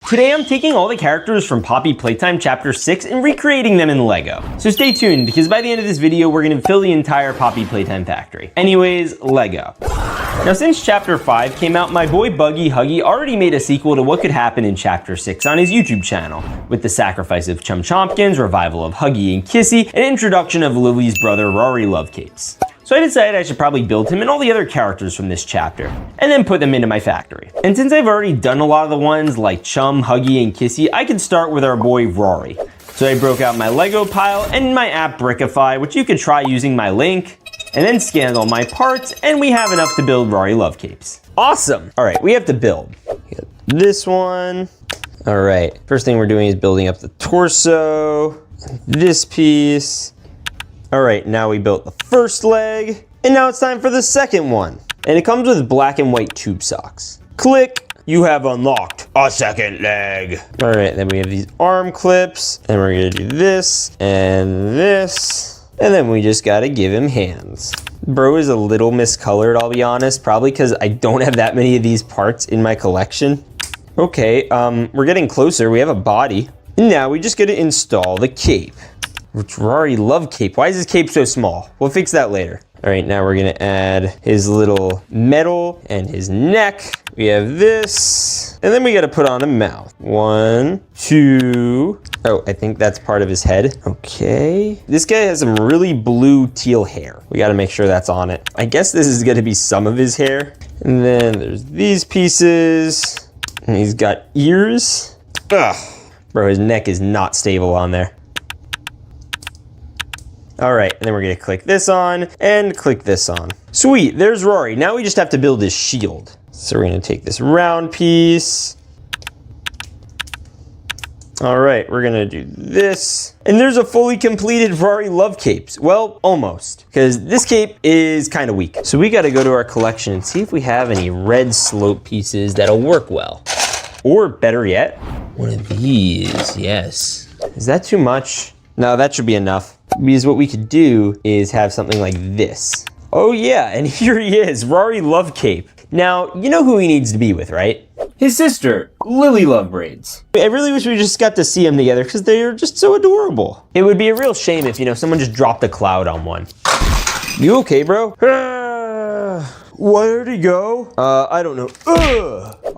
Today I'm taking all the characters from Poppy Playtime Chapter 6 and recreating them in Lego. So stay tuned, because by the end of this video, we're gonna fill the entire Poppy Playtime factory. Anyways, Lego. Now since Chapter 5 came out, my boy Doughy Wuggy already made a sequel to what could happen in Chapter 6 on his YouTube channel, with the sacrifice of Chum Chopkins, revival of Huggy and Kissy, and introduction of Lily's brother Rory Lovecakes. So I decided I should probably build him and all the other characters from this chapter, and then put them into my factory. And since I've already done a lot of the ones like Chum, Huggy, and Kissy, I can start with our boy Rory. So I broke out my Lego pile and my app Brickify, which you could try using my link, and then scanned all my parts, and we have enough to build Rory Lovecakes. Awesome! All right, we have to build. This one. All right, first thing we're doing is building up the torso, this piece. All right, now we built the first leg, and now it's time for the second one. And it comes with black and white tube socks. Click, you have unlocked a second leg. All right, then we have these arm clips, and we're gonna do this, and then we just gotta give him hands. Bro is a little miscolored, I'll be honest, probably because I don't have that many of these parts in my collection. Okay, we're getting closer, we have a body. And now we just gotta install the cape. Which Rory love cape. Why is his cape so small? We'll fix that later. All right, now we're gonna add his little medal and his neck. We have this, and then we gotta put on a mouth. 1, 2. Oh, I think that's part of his head. Okay. This guy has some really blue teal hair. We gotta make sure that's on it. I guess this is gonna be some of his hair. And then there's these pieces. And he's got ears. Ugh. Bro, his neck is not stable on there. All right, and then we're gonna click this on and click this on. Sweet, there's Rory. Now we just have to build his shield. So we're gonna take this round piece. All right, we're gonna do this. And there's a fully completed Rory Love Capes. Well, almost, because this cape is kind of weak. So we gotta go to our collection and see if we have any red slope pieces that'll work well. Or better yet, one of these, yes. Is that too much? No, that should be enough. Because what we could do is have something like this. Oh yeah, and here he is, Rory Love Cape. Now, you know who he needs to be with, right? His sister, Lily Lovebraids. I really wish we just got to see them together because they are just so adorable. It would be a real shame if, someone just dropped a cloud on one. You okay, bro? Where'd he go? I don't know.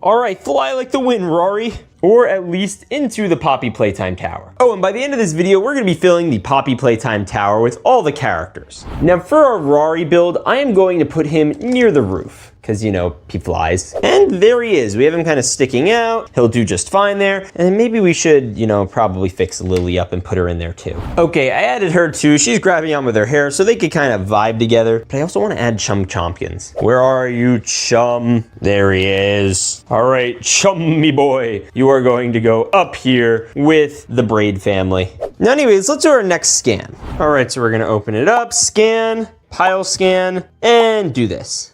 All right, fly like the wind, Rory. Or at least into the Poppy Playtime Tower. Oh, and by the end of this video, we're gonna be filling the Poppy Playtime Tower with all the characters. Now for our Rory build, I am going to put him near the roof, because he flies. And there he is. We have him kind of sticking out. He'll do just fine there. And maybe we should, probably fix Lily up and put her in there too. Okay, I added her too. She's grabbing on with her hair so they could kind of vibe together. But I also want to add Chum Chopkins. Where are you, Chum? There he is. All right, Chum, me boy. You are going to go up here with the Braid family. Now anyways, let's do our next scan. All right, so we're gonna open it up, scan, pile scan, and do this.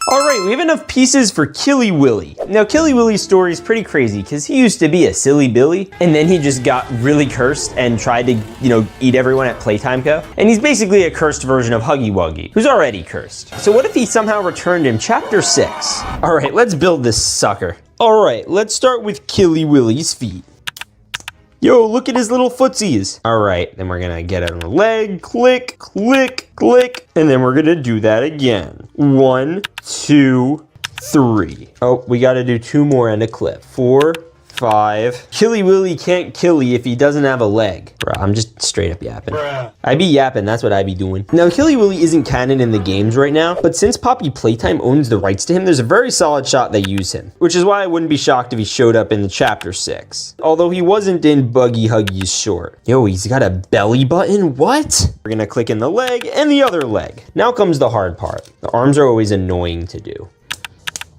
All right, we have enough pieces for Killy Willy. Now, Killy Willy's story is pretty crazy because he used to be a silly Billy, and then he just got really cursed and tried to, eat everyone at Playtime Co. And he's basically a cursed version of Huggy Wuggy, who's already cursed. So what if he somehow returned in Chapter 6? All right, let's build this sucker. All right, let's start with Killy Willy's feet. Yo, look at his little footsies. All right, then we're gonna get on a leg, click, click, click, and then we're gonna do that again. 1, 2, 3. Oh, we gotta do 2 more and a clip. 4, 5. Killy Willy can't killy if he doesn't have a leg. Bruh, I'm just straight up yapping. Bruh. I be yapping, that's what I be doing. Now, Killy Willy isn't canon in the games right now, but since Poppy Playtime owns the rights to him, there's a very solid shot they use him, which is why I wouldn't be shocked if he showed up in the Chapter 6. Although he wasn't in Doughy Huggy's short. Yo, he's got a belly button? What? We're gonna click in the leg and the other leg. Now comes the hard part. The arms are always annoying to do.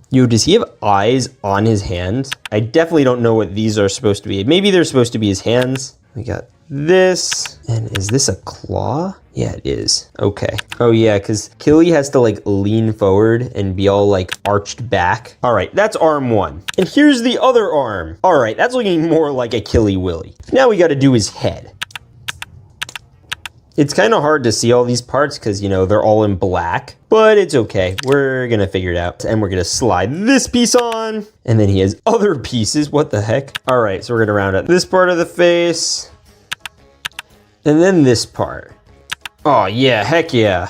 Yo, does he have eyes on his hands? I definitely don't know what these are supposed to be. Maybe they're supposed to be his hands. We got this. And is this a claw? Yeah, it is. Okay. Oh yeah, because Killy has to lean forward and be all arched back. All right, that's arm 1. And here's the other arm. All right, that's looking more like a Killy Willy. Now we got to do his head. It's kind of hard to see all these parts because, you know, they're all in black, but it's okay. We're gonna figure it out. And we're gonna slide this piece on, and then he has other pieces. What the heck? All right, so we're gonna round out this part of the face, and then this part. Oh yeah, heck yeah.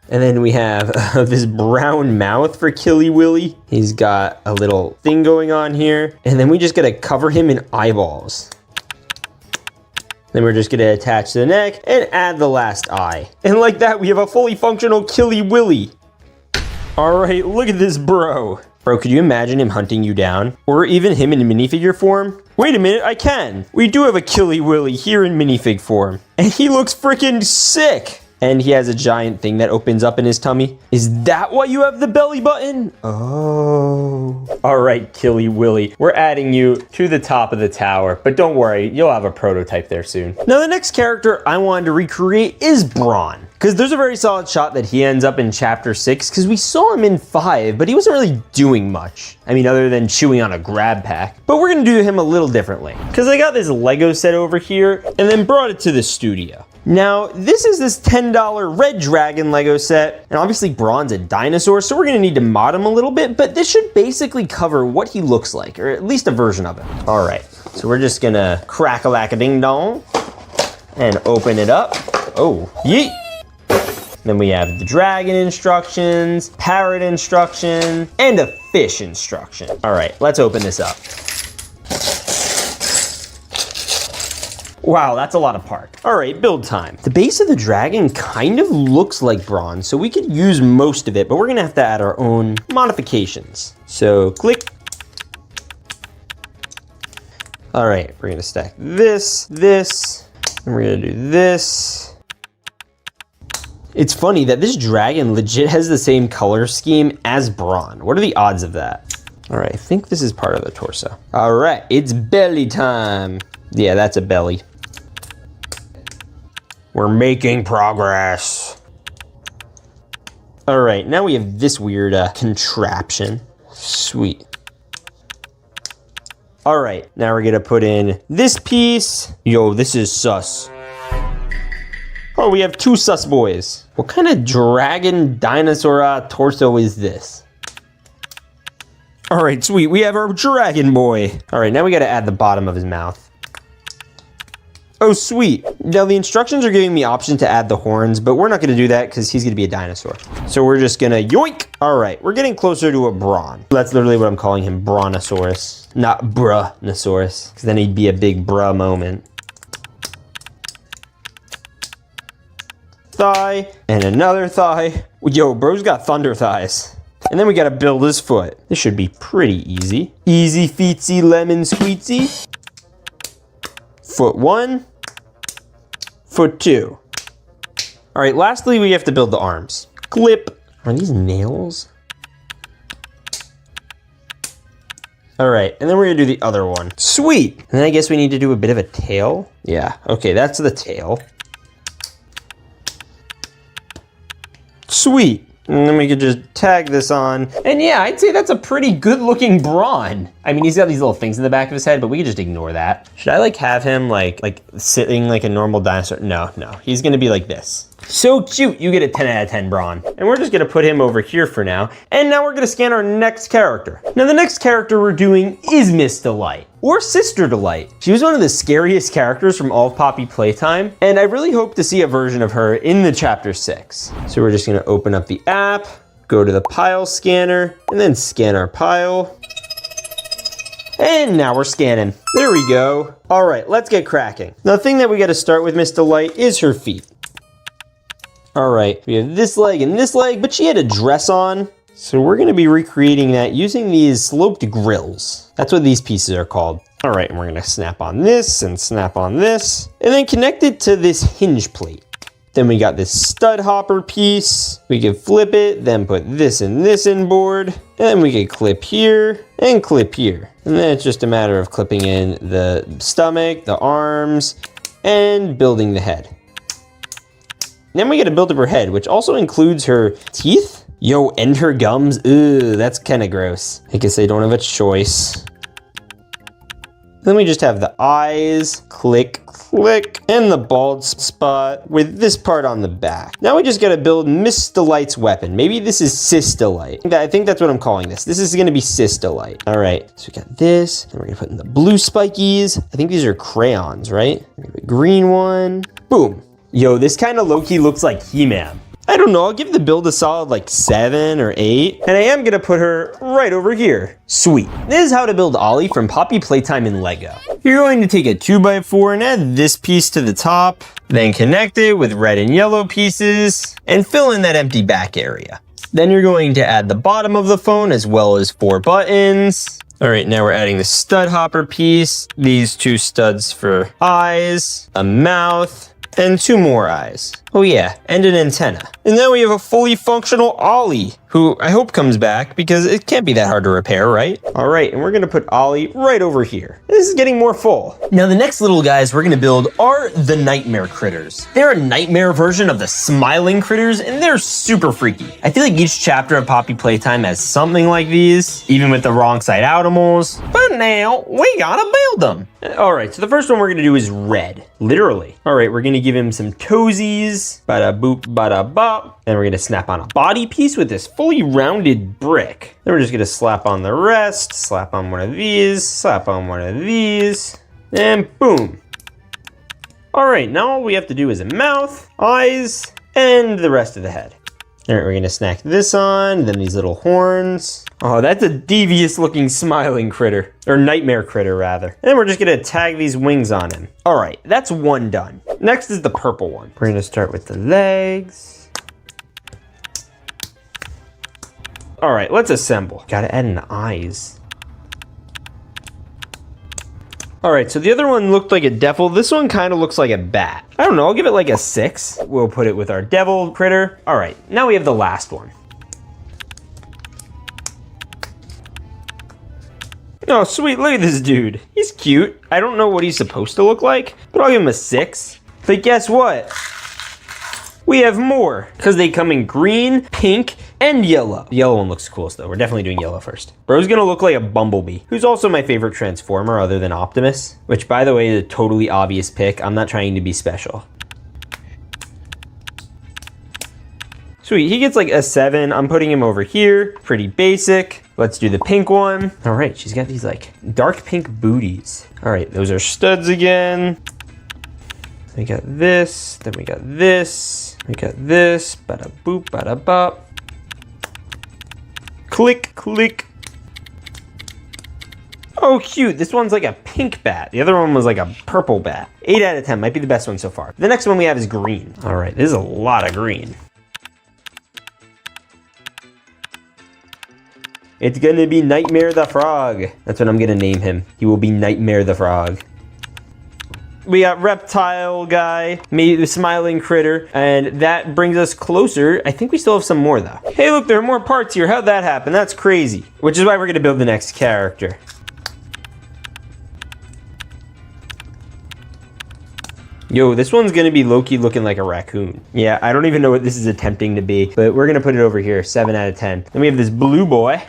And then we have this brown mouth for Killy Willy. He's got a little thing going on here. And then we just gotta cover him in eyeballs. Then we're just gonna attach the neck and add the last eye. And like that, we have a fully functional Killy Willy. All right, look at this bro. Bro, could you imagine him hunting you down? Or even him in minifigure form? Wait a minute, I can. We do have a Killy Willy here in minifig form. And he looks freaking sick. And he has a giant thing that opens up in his tummy. Is that why you have the belly button? Oh. All right, Killy Willy. We're adding you to the top of the tower, but don't worry, you'll have a prototype there soon. Now, the next character I wanted to recreate is Bron, because there's a very solid shot that he ends up in chapter 6, because we saw him in 5, but he wasn't really doing much. I mean, other than chewing on a grab pack. But we're gonna do him a little differently, because I got this Lego set over here, and then brought it to the studio. Now, this is this $10 Red Dragon Lego set, and obviously Bron's a dinosaur, so we're gonna need to mod him a little bit, but this should basically cover what he looks like, or at least a version of it. All right, so we're just gonna crack-a-lack-a-ding-dong, and open it up. Oh, yeet! Then we have the dragon instructions, parrot instruction, and a fish instruction. All right, let's open this up. Wow, that's a lot of parts. All right, build time. The base of the dragon kind of looks like Bron, so we could use most of it, but we're gonna have to add our own modifications. So click. All right, we're gonna stack this, and we're gonna do this. It's funny that this dragon legit has the same color scheme as Bron. What are the odds of that? All right, I think this is part of the torso. All right, it's belly time. Yeah, that's a belly. We're making progress. All right, now we have this weird contraption. Sweet. All right, now we're gonna put in this piece. Yo, this is sus. Oh, we have 2 sus boys. What kind of dragon dinosaur torso is this? All right, sweet, we have our dragon boy. All right, now we gotta add the bottom of his mouth. Oh, sweet. Now the instructions are giving me option to add the horns, but we're not gonna do that because he's gonna be a dinosaur. So we're just gonna yoink. All right, we're getting closer to a Bron. That's literally what I'm calling him, Brontosaurus, not Bruhnosaurus, because then he'd be a big bruh moment. Thigh, and another thigh. Yo, bro's got thunder thighs. And then we gotta build his foot. This should be pretty easy. Easy feetsy lemon squeetsy. Foot 1. Foot 2. All right, lastly, we have to build the arms. Clip. Are these nails? All right, and then we're gonna do the other one. Sweet. And then I guess we need to do a bit of a tail. Yeah, okay, that's the tail. Sweet. And then we could just tag this on. And yeah, I'd say that's a pretty good looking Bron. I mean, he's got these little things in the back of his head, but we could just ignore that. Should I like have him like sitting like a normal dinosaur? No, he's gonna be like this. So cute, you get a 10 out of 10 Bron. And we're just gonna put him over here for now. And now we're gonna scan our next character. Now the next character we're doing is Miss Delight, or Sister Delight. She was one of the scariest characters from all of Poppy Playtime, and I really hope to see a version of her in the chapter 6. So we're just gonna open up the app, go to the pile scanner, and then scan our pile. And now we're scanning. There we go. All right, let's get cracking. Now the thing that we gotta start with Miss Delight is her feet. All right, we have this leg and this leg, but she had a dress on. So we're gonna be recreating that using these sloped grills. That's what these pieces are called. All right, and we're gonna snap on this and snap on this, and then connect it to this hinge plate. Then we got this stud hopper piece. We can flip it, then put this and this inboard, and then we can clip here and clip here. And then it's just a matter of clipping in the stomach, the arms, and building the head. Then we gotta build up her head, which also includes her teeth. Yo, and her gums. Ooh, that's kind of gross. I guess I don't have a choice. Then we just have the eyes, click, click, and the bald spot with this part on the back. Now we just gotta build Miss Delight's weapon. Maybe this is Sis Delight. I think that's what I'm calling this. This is gonna be Sis Delight. All right, so we got this, then we're gonna put in the blue spikies. I think these are crayons, right? Green one, boom. Yo, this kind of low-key looks like He-Man. I don't know, I'll give the build a solid like 7 or 8. And I am gonna put her right over here. Sweet. This is how to build Olly from Poppy Playtime in Lego. You're going to take a 2x4 and add this piece to the top, then connect it with red and yellow pieces, and fill in that empty back area. Then you're going to add the bottom of the phone as well as 4 buttons. All right, now we're adding the stud hopper piece, these 2 studs for eyes, a mouth, and 2 more eyes. Oh yeah, and an antenna. And now we have a fully functional Olly, who I hope comes back because it can't be that hard to repair, right? All right, and we're gonna put Olly right over here. This is getting more full. Now the next little guys we're gonna build are the nightmare critters. They're a nightmare version of the smiling critters, and they're super freaky. I feel like each chapter of Poppy Playtime has something like these, even with the wrong side animals. But now we gotta build them. All right, so the first one we're gonna do is red, literally. All right, we're gonna give him some toesies, bada boop, bada bop. Then we're gonna snap on a body piece with this fully rounded brick. Then we're just gonna slap on the rest, slap on one of these, slap on one of these, and boom. All right, now all we have to do is a mouth, eyes, and the rest of the head. All right, we're gonna snack this on, then these little horns. Oh, that's a devious looking smiling critter, or nightmare critter rather. And then we're just gonna tag these wings on him. All right, that's one done. Next is the purple one. We're gonna start with the legs. All right, let's assemble. Gotta add in the eyes. All right, so the other one looked like a devil. This one kind of looks like a bat. I don't know, I'll give it like a 6. We'll put it with our devil critter. All right, now we have the last one. Oh, sweet, look at this dude. He's cute. I don't know what he's supposed to look like, but I'll give him a 6. But guess what? We have more, because they come in green, pink, and yellow. The yellow one looks coolest though. We're definitely doing yellow first. Bro's gonna look like a bumblebee, who's also my favorite Transformer other than Optimus, which by the way is a totally obvious pick. I'm not trying to be special. Sweet, he gets like a 7. I'm putting him over here, pretty basic. Let's do the pink one. All right, she's got these like dark pink booties. All right, those are studs again. We got this, then we got this, we got this, bada boop, bada bop. Click, click. Oh, cute, this one's like a pink bat. The other one was like a purple bat. 8 out of 10, might be the best one so far. The next one we have is green. All right, this is a lot of green. It's gonna be Nightmare the Frog. That's what I'm gonna name him. He will be Nightmare the Frog. We got reptile guy, maybe the smiling critter, and that brings us closer. I think we still have some more though. Hey look, there are more parts here. How'd that happen? That's crazy. Which is why we're gonna build the next character. Yo, this one's gonna be low-key looking like a raccoon. Yeah, I don't even know what this is attempting to be, but we're gonna put it over here, 7 out of 10. Then we have this blue boy.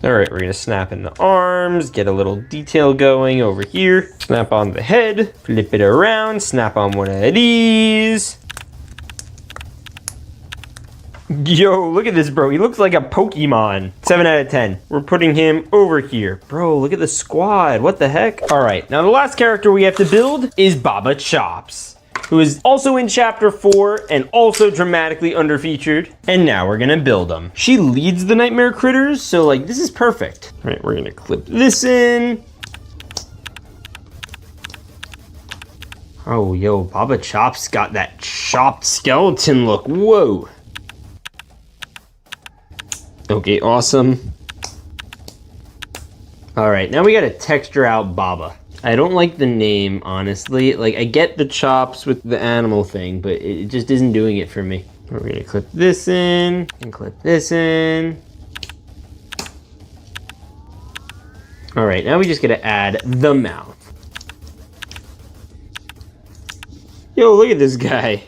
All right, we're gonna snap in the arms, get a little detail going over here. Snap on the head, flip it around, snap on one of these. Yo, look at this, bro. He looks like a Pokemon. 7 out of 10. We're putting him over here. Bro, look at the squad. What the heck? All right, now the last character we have to build is Baba Chops, who is also in chapter 4 and also dramatically underfeatured. And now we're gonna build him. She leads the nightmare critters, so like this is perfect. All right, we're gonna clip this in. Oh, yo, Baba Chops got that chopped skeleton look. Whoa. Okay, awesome. All right, now we gotta texture out Baba. I don't like the name, honestly. Like, I get the chops with the animal thing, but it just isn't doing it for me. We're gonna clip this in, and clip this in. All right, now we just gotta add the mouth. Yo, look at this guy.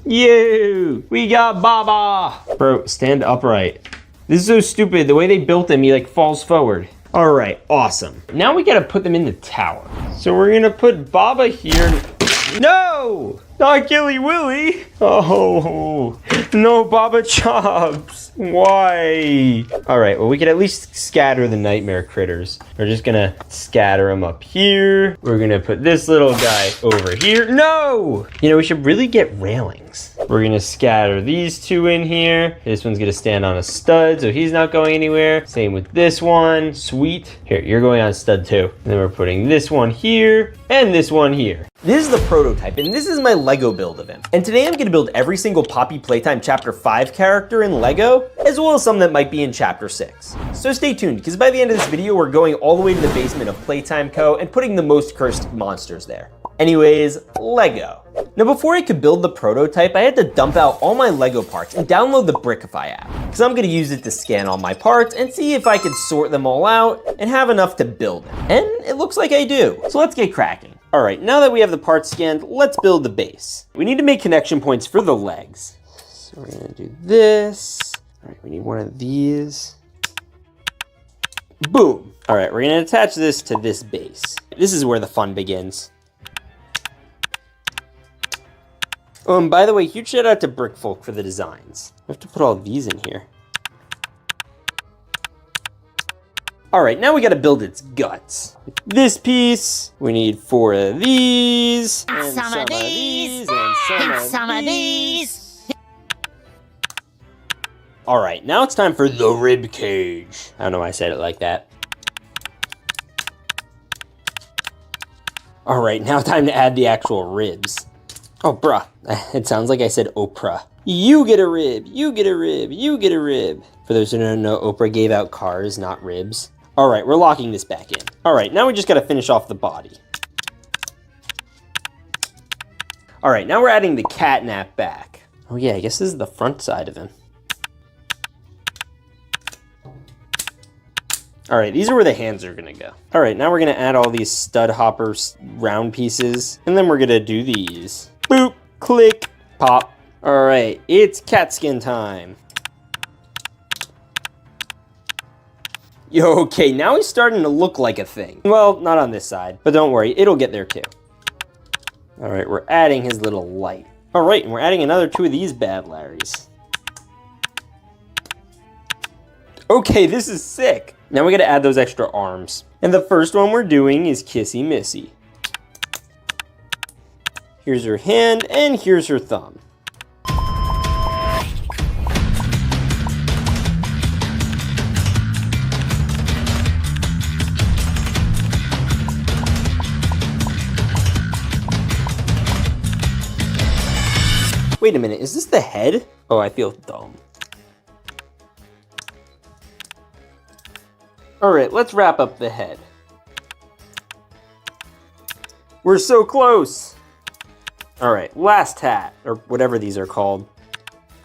Yo, we got Baba. Bro, stand upright. This is so stupid. The way they built him, he like falls forward. All right, awesome. Now we gotta put them in the tower. So we're gonna put Baba here. No, not Killy Willy. Oh, no Baba Chops. Why? All right, well, we could at least scatter the nightmare critters. We're just gonna scatter them up here. We're gonna put this little guy over here. No! You know, we should really get railings. We're gonna scatter these two in here. This one's gonna stand on a stud, so he's not going anywhere. Same with this one. Sweet. Here, you're going on stud too. And then we're putting this one here and this one here. This is the prototype, and this is my Lego build of him. And today I'm gonna build every single Poppy Playtime Chapter 5 character in Lego, as well as some that might be in Chapter 6. So stay tuned, because by the end of this video, we're going all the way to the basement of Playtime Co. and putting the most cursed monsters there. Anyways, Lego. Now before I could build the prototype, I had to dump out all my Lego parts and download the Brickify app, because I'm gonna use it to scan all my parts and see if I could sort them all out and have enough to build them. And it looks like I do. So let's get cracking. All right, now that we have the parts scanned, let's build the base. We need to make connection points for the legs. So we're gonna do this. All right, we need one of these. Boom. All right, we're gonna attach this to this base. This is where the fun begins. Oh, and by the way, huge shout out to Brickfolk for the designs. I have to put all these in here. All right, now we gotta build its guts. This piece, we need 4 of these, and some of these, and some of these. All right, now it's time for the rib cage. I don't know why I said it like that. All right, now time to add the actual ribs. Oh, bruh, it sounds like I said Oprah. You get a rib, you get a rib, you get a rib. For those who don't know, Oprah gave out cars, not ribs. All right, we're locking this back in. All right, now we just gotta finish off the body. All right, now we're adding the Catnap back. Oh yeah, I guess this is the front side of him. All right, these are where the hands are gonna go. All right, now we're gonna add all these stud hopper round pieces, and then we're gonna do these. Boop, click, pop. All right, it's cat skin time. Yo, okay, now he's starting to look like a thing. Well, not on this side, but don't worry, it'll get there too. All right, we're adding his little light. All right, and we're adding another 2 of these bad Larrys. Okay, this is sick. Now we gotta add those extra arms. And the first one we're doing is Kissy Missy. Here's her hand, and here's her thumb. Wait a minute, is this the head? Oh, I feel dumb. All right, let's wrap up the head. We're so close. All right, last hat, or whatever these are called.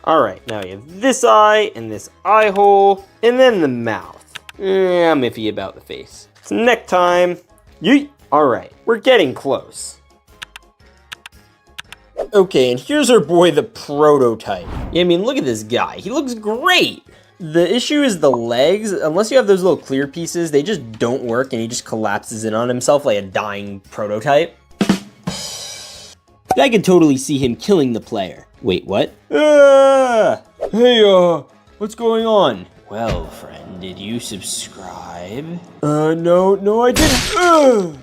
All right, now you have this eye and this eye hole, and then the mouth. I'm iffy about the face. It's neck time. Yeet. All right, we're getting close. Okay, and here's our boy, the prototype. Yeah, I mean, look at this guy. He looks great. The issue is the legs. Unless you have those little clear pieces, they just don't work, and he just collapses in on himself like a dying prototype. I could totally see him killing the player. Wait, what? Hey, what's going on? Well, friend, did you subscribe? No, I didn't.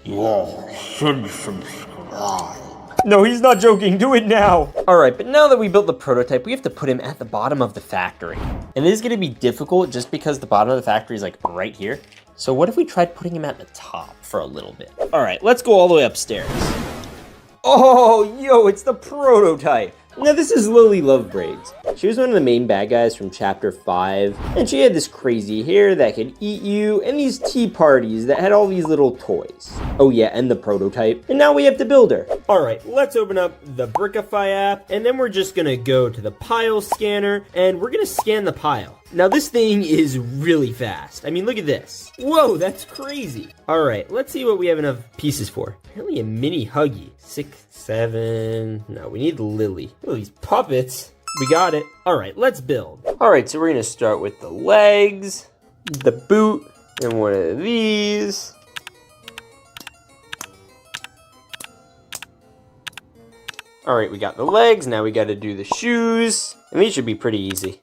You should subscribe. No, he's not joking. Do it now. All right, but now that we built the prototype, we have to put him at the bottom of the factory. And this is gonna be difficult just because the bottom of the factory is like right here. So what if we tried putting him at the top for a little bit? All right, let's go all the way upstairs. Oh, yo, it's the prototype. Now this is Lily Lovebraids. She was one of the main bad guys from Chapter 5, and she had this crazy hair that could eat you, and these tea parties that had all these little toys. Oh yeah, and the prototype. And now we have to build her. All right, let's open up the Brickify app, and then we're just gonna go to the pile scanner, and we're gonna scan the pile. Now this thing is really fast. I mean, look at this. Whoa, that's crazy. All right, let's see what we have enough pieces for. Apparently a mini Huggy. 6, 7, no, we need Lily. Oh, these puppets. We got it. All right, let's build. All right, so we're gonna start with the legs, the boot, and one of these. All right, we got the legs. Now we got to do the shoes, and these should be pretty easy.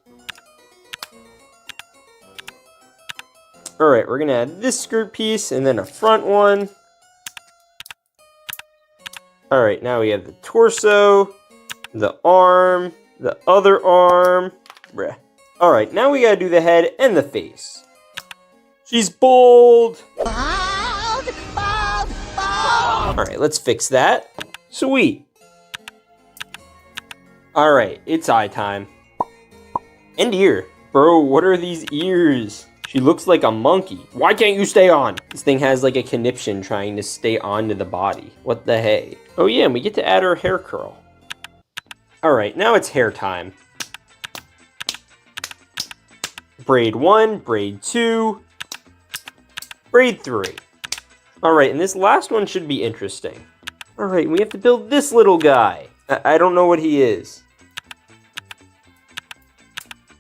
All right, we're gonna add this skirt piece and then a front one. All right, now we have the torso, the arm, the other arm. Bruh. All right, now we gotta do the head and the face. She's bald. Bald, bald, bald. All right, let's fix that. Sweet. All right, it's eye time. And ear. Bro, what are these ears? She looks like a monkey. Why can't you stay on? This thing has like a conniption trying to stay onto the body. What the hey? Oh yeah, and we get to add her hair curl. All right, now it's hair time. Braid 1, braid 2, braid 3. All right, and this last one should be interesting. All right, we have to build this little guy. I don't know what he is.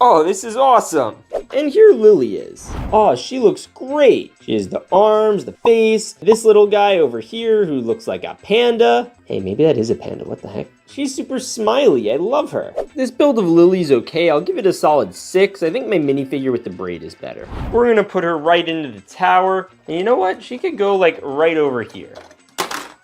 Oh, this is awesome. And here Lily is. Oh, she looks great. She has the arms, the face. This little guy over here who looks like a panda. Hey, maybe that is a panda, what the heck? She's super smiley, I love her. This build of Lily's okay, I'll give it a solid 6. I think my minifigure with the braid is better. We're gonna put her right into the tower. And you know what? She could go like right over here.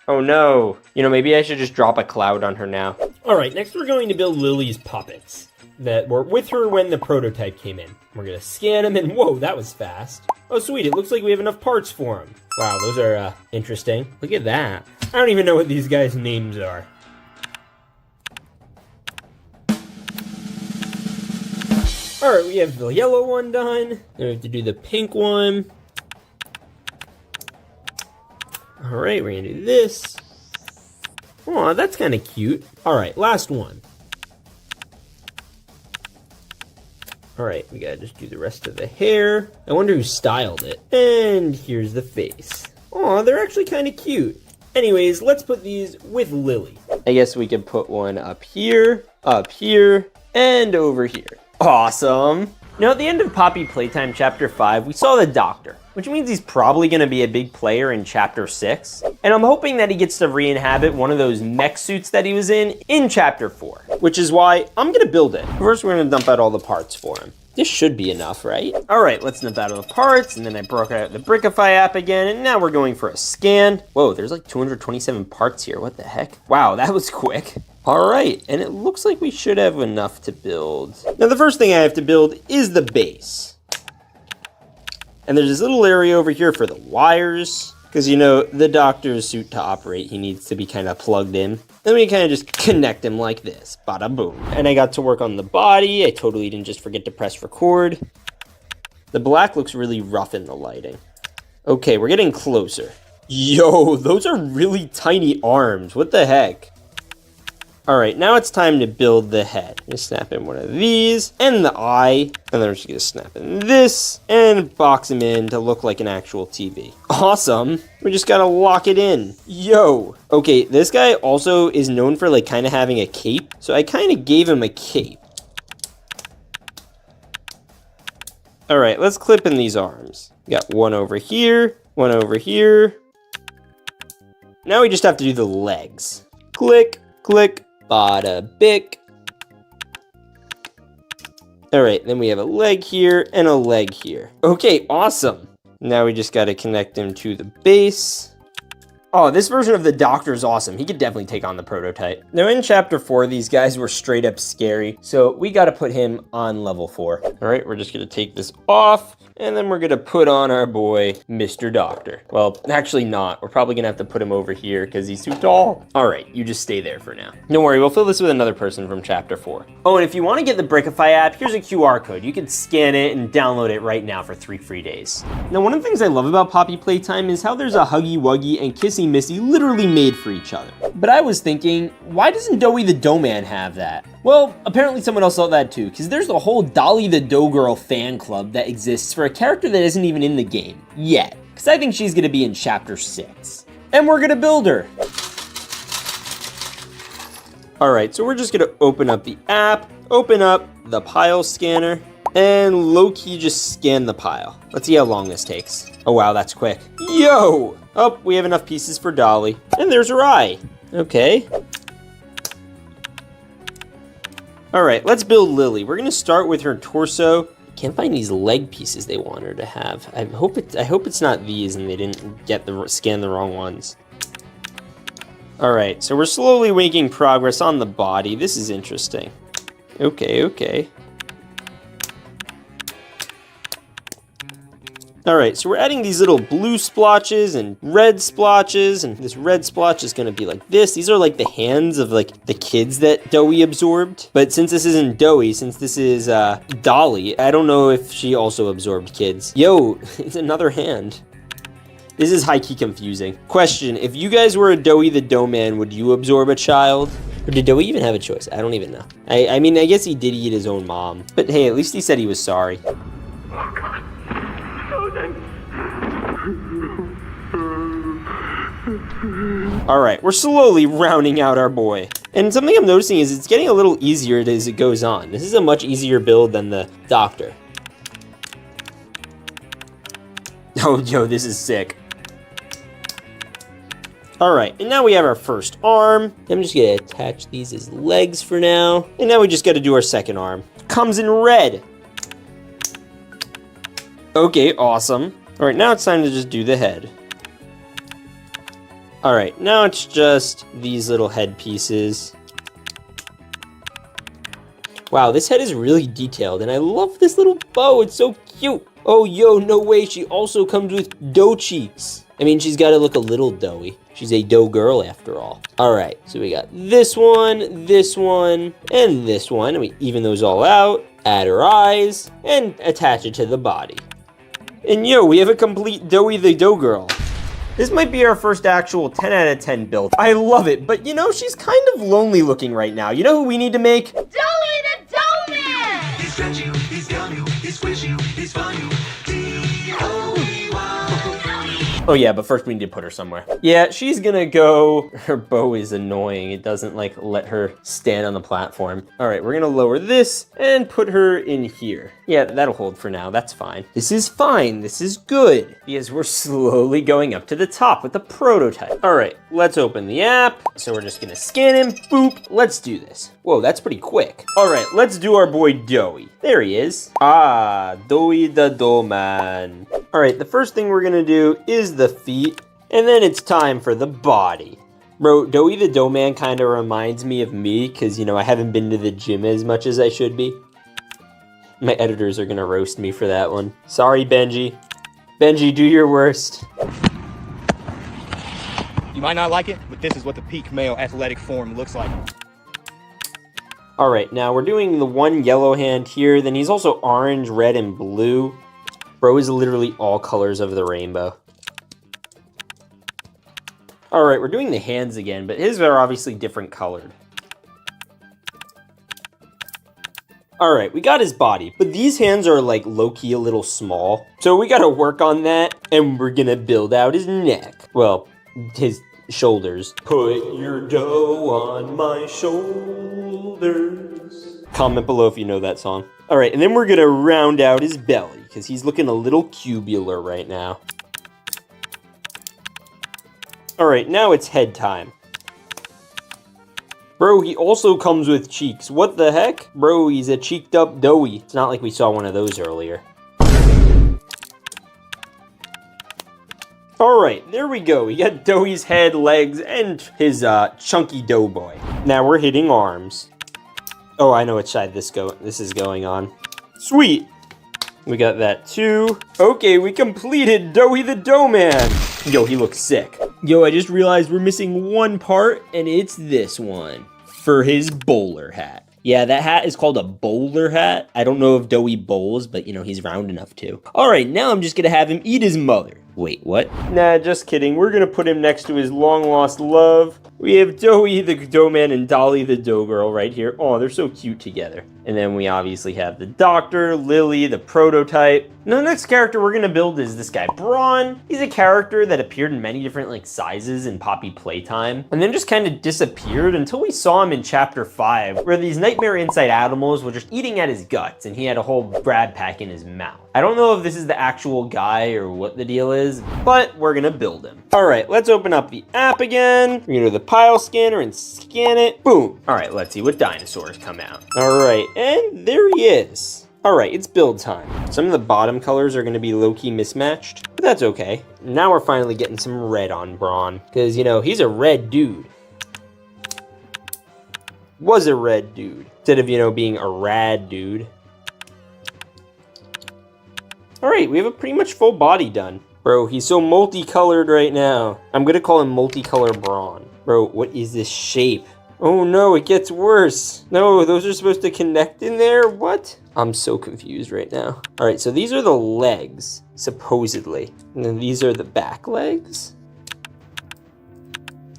Oh no. You know, maybe I should just drop a cloud on her now. All right, next we're going to build Lily's puppets that were with her when the prototype came in. We're gonna scan them and whoa, that was fast. Oh sweet, it looks like we have enough parts for them. Wow, those are interesting. Look at that. I don't even know what these guys' names are. All right, we have the yellow one done. Then we have to do the pink one. All right, we're gonna do this. Oh, that's kind of cute. All right, last one. All right, we gotta just do the rest of the hair. I wonder who styled it. And here's the face. Oh, they're actually kind of cute. Anyways, let's put these with Lily. I guess we could put one up here, and over here. Awesome. Now, at the end of Poppy Playtime Chapter 5, we saw the Doctor, which means he's probably going to be a big player in Chapter 6. And I'm hoping that he gets to re-inhabit one of those mech suits that he was in Chapter 4, which is why I'm going to build it. First, we're going to dump out all the parts for him. This should be enough, right? All right, let's dump out all the parts, and then I broke out the Brickify app again, and now we're going for a scan. Whoa, there's like 227 parts here. What the heck? Wow, that was quick. All right, and it looks like we should have enough to build. Now, the first thing I have to build is the base. And there's this little area over here for the wires, because, you know, the Doctor's suit to operate, he needs to be kind of plugged in. Then we kind of just connect him like this, bada boom. And I got to work on the body. I totally didn't just forget to press record. The black looks really rough in the lighting. Okay, we're getting closer. Yo, those are really tiny arms. What the heck? All right, now it's time to build the head. I'm gonna snap in one of these and the eye, and then we're just gonna snap in this and box him in to look like an actual TV. Awesome. We just gotta lock it in. Yo. Okay, this guy also is known for like kind of having a cape, so I kind of gave him a cape. All right, let's clip in these arms. We got one over here, one over here. Now we just have to do the legs. Click, click. Bada bick. All right, then we have a leg here and a leg here. Okay, awesome. Now we just got to connect him to the base. Oh, this version of the Doctor is awesome. He could definitely take on the prototype. Now in Chapter 4, these guys were straight up scary, so we got to put him on level 4. All right, we're just going to take this off, and then we're going to put on our boy, Mr. Doctor. Well, actually not. We're probably going to have to put him over here because he's too tall. All right, you just stay there for now. Don't worry, we'll fill this with another person from Chapter 4. Oh, and if you want to get the Brickify app, here's a QR code. You can scan it and download it right now for 3 free days. Now, one of the things I love about Poppy Playtime is how there's a Huggy Wuggy and Kissy Missy literally made for each other. But I was thinking, why doesn't Doughy the Dough Man have that? Well, apparently someone else thought that too, because there's the whole Dolly the Dough Girl fan club that exists for a character that isn't even in the game yet, because I think she's going to be in Chapter 6. And we're going to build her. All right, so we're just gonna open up the app, open up the pile scanner, and low-key just scan the pile. Let's see how long this takes. Oh wow, that's quick. Yo! Oh, we have enough pieces for Dolly. And there's her eye. Okay. All right, let's build Lily. We're gonna start with her torso. Can't find these leg pieces they want her to have. I hope it's not these and they didn't get scan the wrong ones. All right, so we're slowly making progress on the body. This is interesting. Okay. All right, so we're adding these little blue splotches and red splotches, and this red splotch is gonna be like this. These are like the hands of like the kids that Doughy absorbed. But since this isn't Doughy, since this is Dolly, I don't know if she also absorbed kids. Yo, it's another hand. This is high-key confusing. Question, if you guys were a Doughy the Dough Man, would you absorb a child? Or did Doughy even have a choice? I don't even know. I mean, I guess he did eat his own mom. But hey, at least he said he was sorry. Oh, God. All right, we're slowly rounding out our boy. And something I'm noticing is it's getting a little easier as it goes on. This is a much easier build than the doctor. Oh, yo, this is sick. All right, and now we have our first arm. I'm just gonna attach these as legs for now. And now we just gotta do our second arm. Comes in red. Okay, awesome. All right, now it's time to just do the head. All right, now it's just these little head pieces. Wow, this head is really detailed, and I love this little bow. It's so cute. Oh, yo, no way. She also comes with dough cheeks. I mean, she's got to look a little doughy. She's a dough girl after all. All right, so we got this one, and this one. And we even those all out, add her eyes, and attach it to the body. And yo, we have a complete Doughy the Dough Girl. This might be our first actual 10 out of 10 build. I love it, but you know, she's kind of lonely looking right now. You know who we need to make? Dolly the Dough Man! He's stretch you, he's down you, he's squish you, he's fun you. Oh yeah, but first we need to put her somewhere. Yeah, she's gonna go. Her bow is annoying. It doesn't like let her stand on the platform. All right, we're gonna lower this and put her in here. Yeah, that'll hold for now, that's fine. This is fine, this is good. Because we're slowly going up to the top with the prototype. All right, let's open the app. So we're just gonna scan him, boop. Let's do this. Whoa, that's pretty quick. All right, let's do our boy Doughy. There he is. Ah, Doughy the Dough Man. All right, the first thing we're gonna do is the feet, and then it's time for the body. Bro, Doughy the Dough Man kind of reminds me of me, because, you know, I haven't been to the gym as much as I should be. My editors are gonna roast me for that one. Sorry, Benji. Benji, do your worst. You might not like it, but this is what the peak male athletic form looks like. All right, now we're doing the one yellow hand here, then he's also orange, red, and blue. Bro is literally all colors of the rainbow. All right, we're doing the hands again, but his are obviously different colored. All right, we got his body, but these hands are like low-key a little small. So we gotta work on that, and we're gonna build out his neck. Well, his shoulders. Put your dough on my shoulders. Comment below if you know that song. All right, and then we're gonna round out his belly, because he's looking a little cubular right now. All right, now it's head time. Bro, he also comes with cheeks. What the heck? Bro, he's a cheeked up Doughy. It's not like we saw one of those earlier. All right, there we go. We got Doughy's head, legs, and his chunky dough boy. Now we're hitting arms. Oh, I know which side this is going on. Sweet. We got that too. Okay, we completed Doughy the Dough Man. Yo, he looks sick. Yo, I just realized we're missing one part, and it's this one for his bowler hat. Yeah, that hat is called a bowler hat. I don't know if Doughy bowls, but you know, he's round enough to. All right, now I'm just gonna have him eat his mother. Wait, what? Nah, just kidding. We're gonna put him next to his long lost love, We have Doughy the Dough Man and Dolly the Dough Girl right here. Oh, they're so cute together. And then we obviously have the Doctor, Lily, the prototype. Now, the next character we're gonna build is this guy, Bron. He's a character that appeared in many different like sizes in Poppy Playtime, and then just kind of disappeared until we saw him in chapter 5, where these nightmare inside animals were just eating at his guts, and he had a whole Brad pack in his mouth. I don't know if this is the actual guy or what the deal is, but we're gonna build him. All right, let's open up the app again. We're gonna go to the pile scanner and scan it. Boom. All right, let's see what dinosaurs come out. All right, and there he is. All right, it's build time. Some of the bottom colors are gonna be low-key mismatched, but that's okay. Now we're finally getting some red on Bron, because, you know, he's a red dude. Was a red dude, instead of, you know, being a rad dude. All right, we have a pretty much full body done. Bro, he's so multicolored right now. I'm gonna call him Multicolor Bron. Bro, what is this shape? Oh no, it gets worse. No, those are supposed to connect in there? What? I'm so confused right now. All right, so these are the legs, supposedly. And then these are the back legs.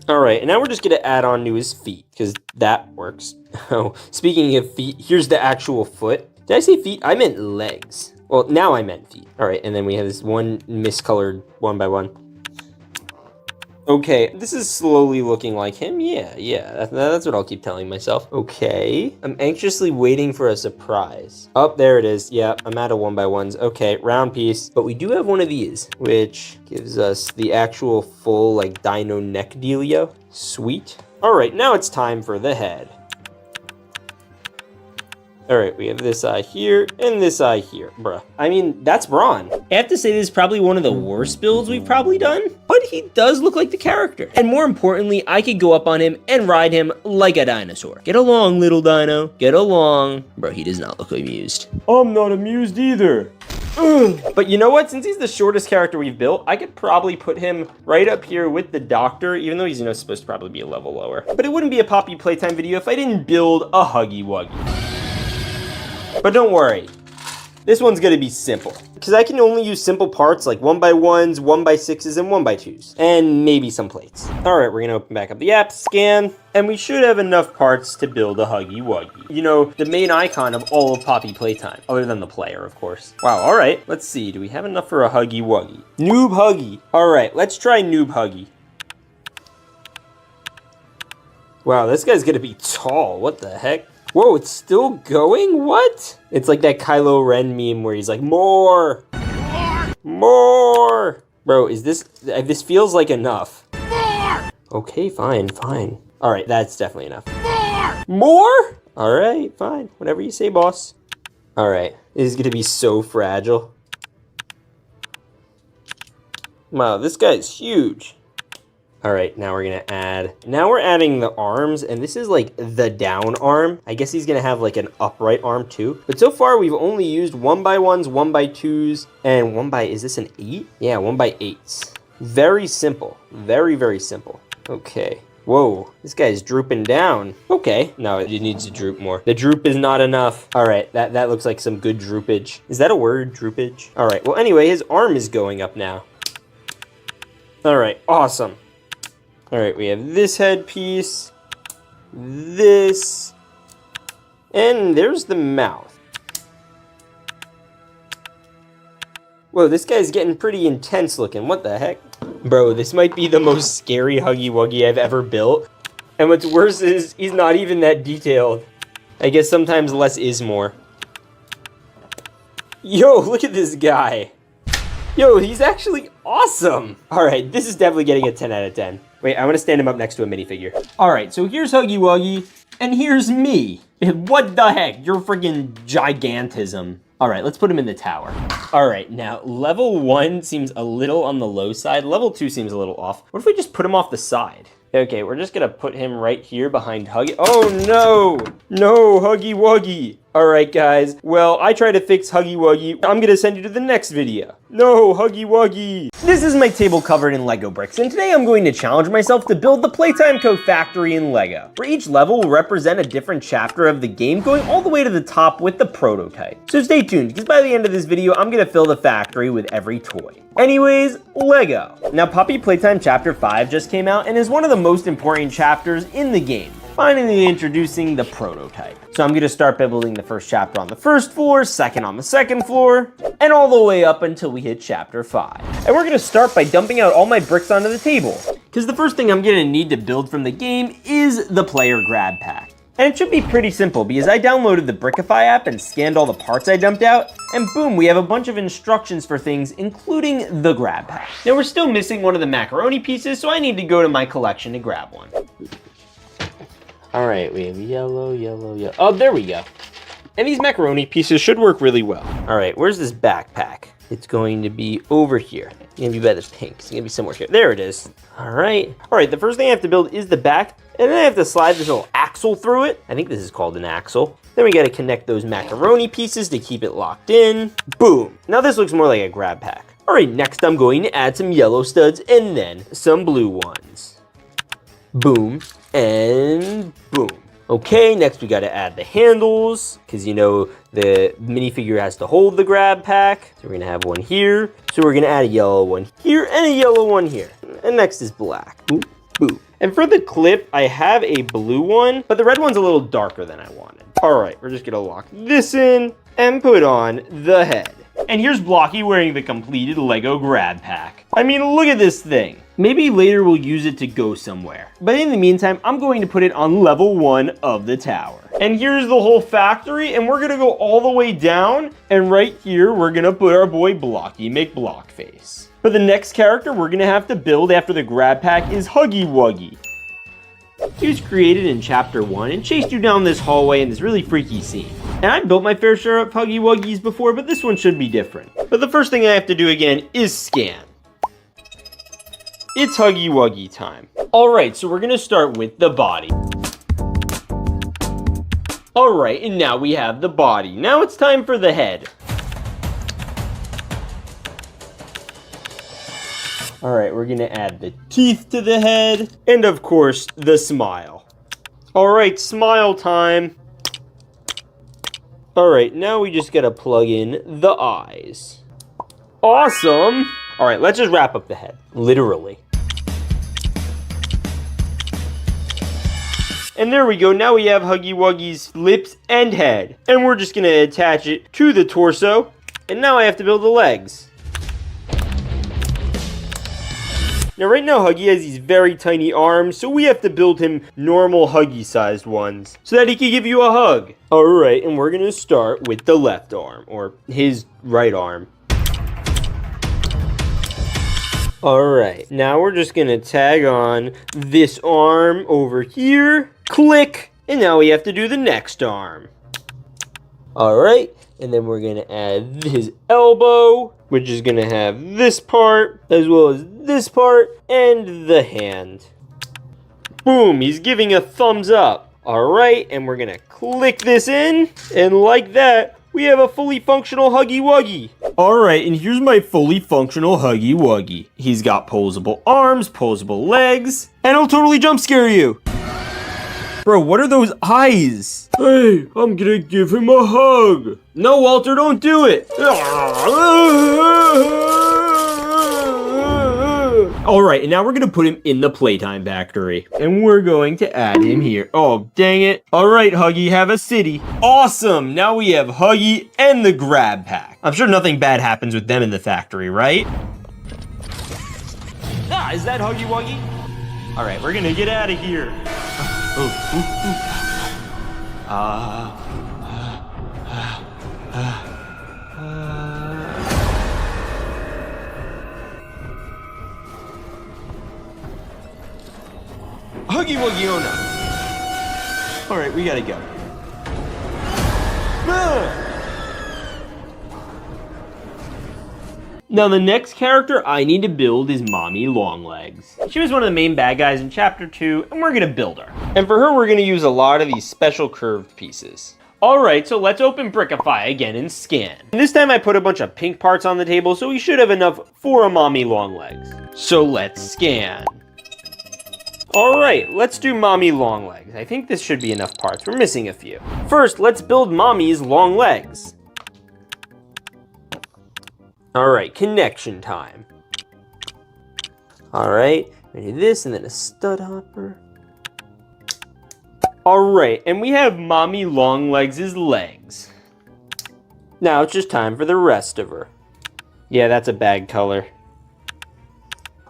All right, and now we're just gonna add on to his feet, because that works. Oh, speaking of feet, here's the actual foot. Did I say feet? I meant legs. Well, now I meant feet. All right, and then we have this one miscolored 1x1. Okay, this is slowly looking like him. Yeah, that's what I'll keep telling myself. Okay, I'm anxiously waiting for a surprise. Oh, there it is. Yeah, I'm out of 1x1s. Okay, round piece. But we do have one of these, which gives us the actual full, like, dino neck dealio. Sweet. All right, now it's time for the head. All right, we have this eye here and this eye here, bruh. I mean, that's Bron. I have to say this is probably one of the worst builds we've probably done, but he does look like the character. And more importantly, I could go up on him and ride him like a dinosaur. Get along, little dino, get along. Bro, he does not look amused. I'm not amused either. But you know what? Since he's the shortest character we've built, I could probably put him right up here with the Doctor, even though he's, you know, supposed to probably be a level lower. But it wouldn't be a Poppy Playtime video if I didn't build a Huggy Wuggy. But don't worry, this one's gonna be simple, because I can only use simple parts like 1x1s, 1x6s, and 1x2s, and maybe some plates. All right, we're gonna open back up the app, scan, and we should have enough parts to build a Huggy Wuggy. You know, the main icon of all of Poppy Playtime, other than the player, of course. Wow, all right, let's see, do we have enough for a Huggy Wuggy? Noob Huggy. All right, let's try Noob Huggy. Wow, this guy's gonna be tall, what the heck? Whoa, it's still going? What? It's like that Kylo Ren meme where he's like, more! More! Bro, is this feels like enough. More! Okay, fine. All right, that's definitely enough. More? All right, fine. Whatever you say, boss. All right, this is gonna be so fragile. Wow, this guy's huge. All right, now we're gonna add, now we're adding the arms, and this is like the down arm. I guess he's gonna have like an upright arm too. But so far we've only used 1x1s, 1x2s, and is this an 8? Yeah, 1x8s. Very simple, very, very simple. Okay, whoa, this guy's drooping down. Okay, no, it needs to droop more. The droop is not enough. All right, that looks like some good droopage. Is that a word, droopage? All right, well anyway, his arm is going up now. All right, awesome. All right, we have this headpiece, this, and there's the mouth. Whoa, this guy's getting pretty intense looking. What the heck? Bro, this might be the most scary Huggy Wuggy I've ever built. And what's worse is he's not even that detailed. I guess sometimes less is more. Yo, look at this guy. Yo, he's actually awesome. All right, this is definitely getting a 10 out of 10. Wait, I want to stand him up next to a minifigure. All right, so here's Huggy Wuggy, and here's me. What the heck? You're freaking gigantism. All right, let's put him in the tower. All right, now level 1 seems a little on the low side. Level 2 seems a little off. What if we just put him off the side? Okay, we're just gonna put him right here behind Huggy. Oh no, no, Huggy Wuggy. Alright guys, well, I tried to fix Huggy Wuggy. I'm gonna send you to the next video. No, Huggy Wuggy! This is my table covered in Lego bricks, and today I'm going to challenge myself to build the Playtime Co. factory in Lego, where each level will represent a different chapter of the game, going all the way to the top with the prototype. So stay tuned, because by the end of this video, I'm gonna fill the factory with every toy. Anyways, Lego. Now, Poppy Playtime Chapter 5 just came out and is one of the most important chapters in the game, finally introducing the prototype. So I'm gonna start by building the first chapter on the first floor, second on the second floor, and all the way up until we hit Chapter 5. And we're gonna start by dumping out all my bricks onto the table, because the first thing I'm gonna need to build from the game is the player grab pack. And it should be pretty simple because I downloaded the Brickify app and scanned all the parts I dumped out, and boom, we have a bunch of instructions for things, including the grab pack. Now we're still missing one of the macaroni pieces, so I need to go to my collection to grab one. All right, we have yellow, yellow, yellow. Oh, there we go. And these macaroni pieces should work really well. All right, where's this backpack? It's going to be over here. It's gonna be by this pink. It's gonna be somewhere here. There it is. All right, the first thing I have to build is the back, and then I have to slide this little axle through it. I think this is called an axle. Then we gotta connect those macaroni pieces to keep it locked in. Boom. Now this looks more like a grab pack. All right, next I'm going to add some yellow studs and then some blue ones. Boom and boom. Okay, next we gotta add the handles, because you know the minifigure has to hold the grab pack. So we're gonna have one here. So we're gonna add a yellow one here and a yellow one here. And next is black. Boop, boop. And for the clip, I have a blue one, but the red one's a little darker than I wanted. All right, we're just gonna lock this in and put on the head. And here's Blocky wearing the completed Lego grab pack. I mean, look at this thing. Maybe later we'll use it to go somewhere. But in the meantime, I'm going to put it on level 1 of the tower. And here's the whole factory, and we're gonna go all the way down, and right here, we're gonna put our boy Blocky McBlockface. But the next character we're gonna have to build after the grab pack is Huggy Wuggy. He was created in Chapter 1 and chased you down this hallway in this really freaky scene. And I built my fair share of Huggy Wuggies before, but this one should be different. But the first thing I have to do again is scan. It's Huggy Wuggy time. Alright, so we're gonna start with the body. Alright, and now we have the body. Now it's time for the head. Alright, we're gonna add the teeth to the head, and of course, the smile. Alright, smile time. Alright, now we just gotta plug in the eyes. Awesome! Alright, let's just wrap up the head. Literally. And there we go, now we have Huggy Wuggy's lips and head. And we're just gonna attach it to the torso. And now I have to build the legs. Now right now Huggy has these very tiny arms, so we have to build him normal Huggy-sized ones, so that he can give you a hug. Alright, and we're gonna start with the left arm, or his right arm. Alright, now we're just gonna tag on this arm over here, click, and now we have to do the next arm. Alright, and then we're gonna add his elbow, which is gonna have this part, as well as this part, and the hand. Boom, he's giving a thumbs up. Alright, and we're gonna click this in, and like that, we have a fully functional Huggy Wuggy. Alright, and here's my fully functional Huggy Wuggy. He's got posable arms, posable legs, and he'll totally jump scare you. Bro, what are those eyes? Hey, I'm gonna give him a hug. No, Walter, don't do it. Alright, and now we're gonna put him in the Playtime factory. And we're going to add him here. Oh, dang it. Alright, Huggy, have a city. Awesome! Now we have Huggy and the grab pack. I'm sure nothing bad happens with them in the factory, right? Ah, is that Huggy Wuggy? Alright, we're gonna get out of here. Huggy Wuggy, oh no. Alright, we gotta go. Now the next character I need to build is Mommy Longlegs. She was one of the main bad guys in Chapter 2, and we're gonna build her. And for her, we're gonna use a lot of these special curved pieces. All right, so let's open Brickify again and scan. And this time I put a bunch of pink parts on the table, so we should have enough for a mommy Longlegs. So let's scan. All right, let's do mommy Longlegs. I think this should be enough parts. We're missing a few. First, let's build mommy's long legs. All right, connection time. All right, we do this and then a stud hopper. All right, and we have mommy Longlegs' legs. Now it's just time for the rest of her. Yeah, that's a bad color.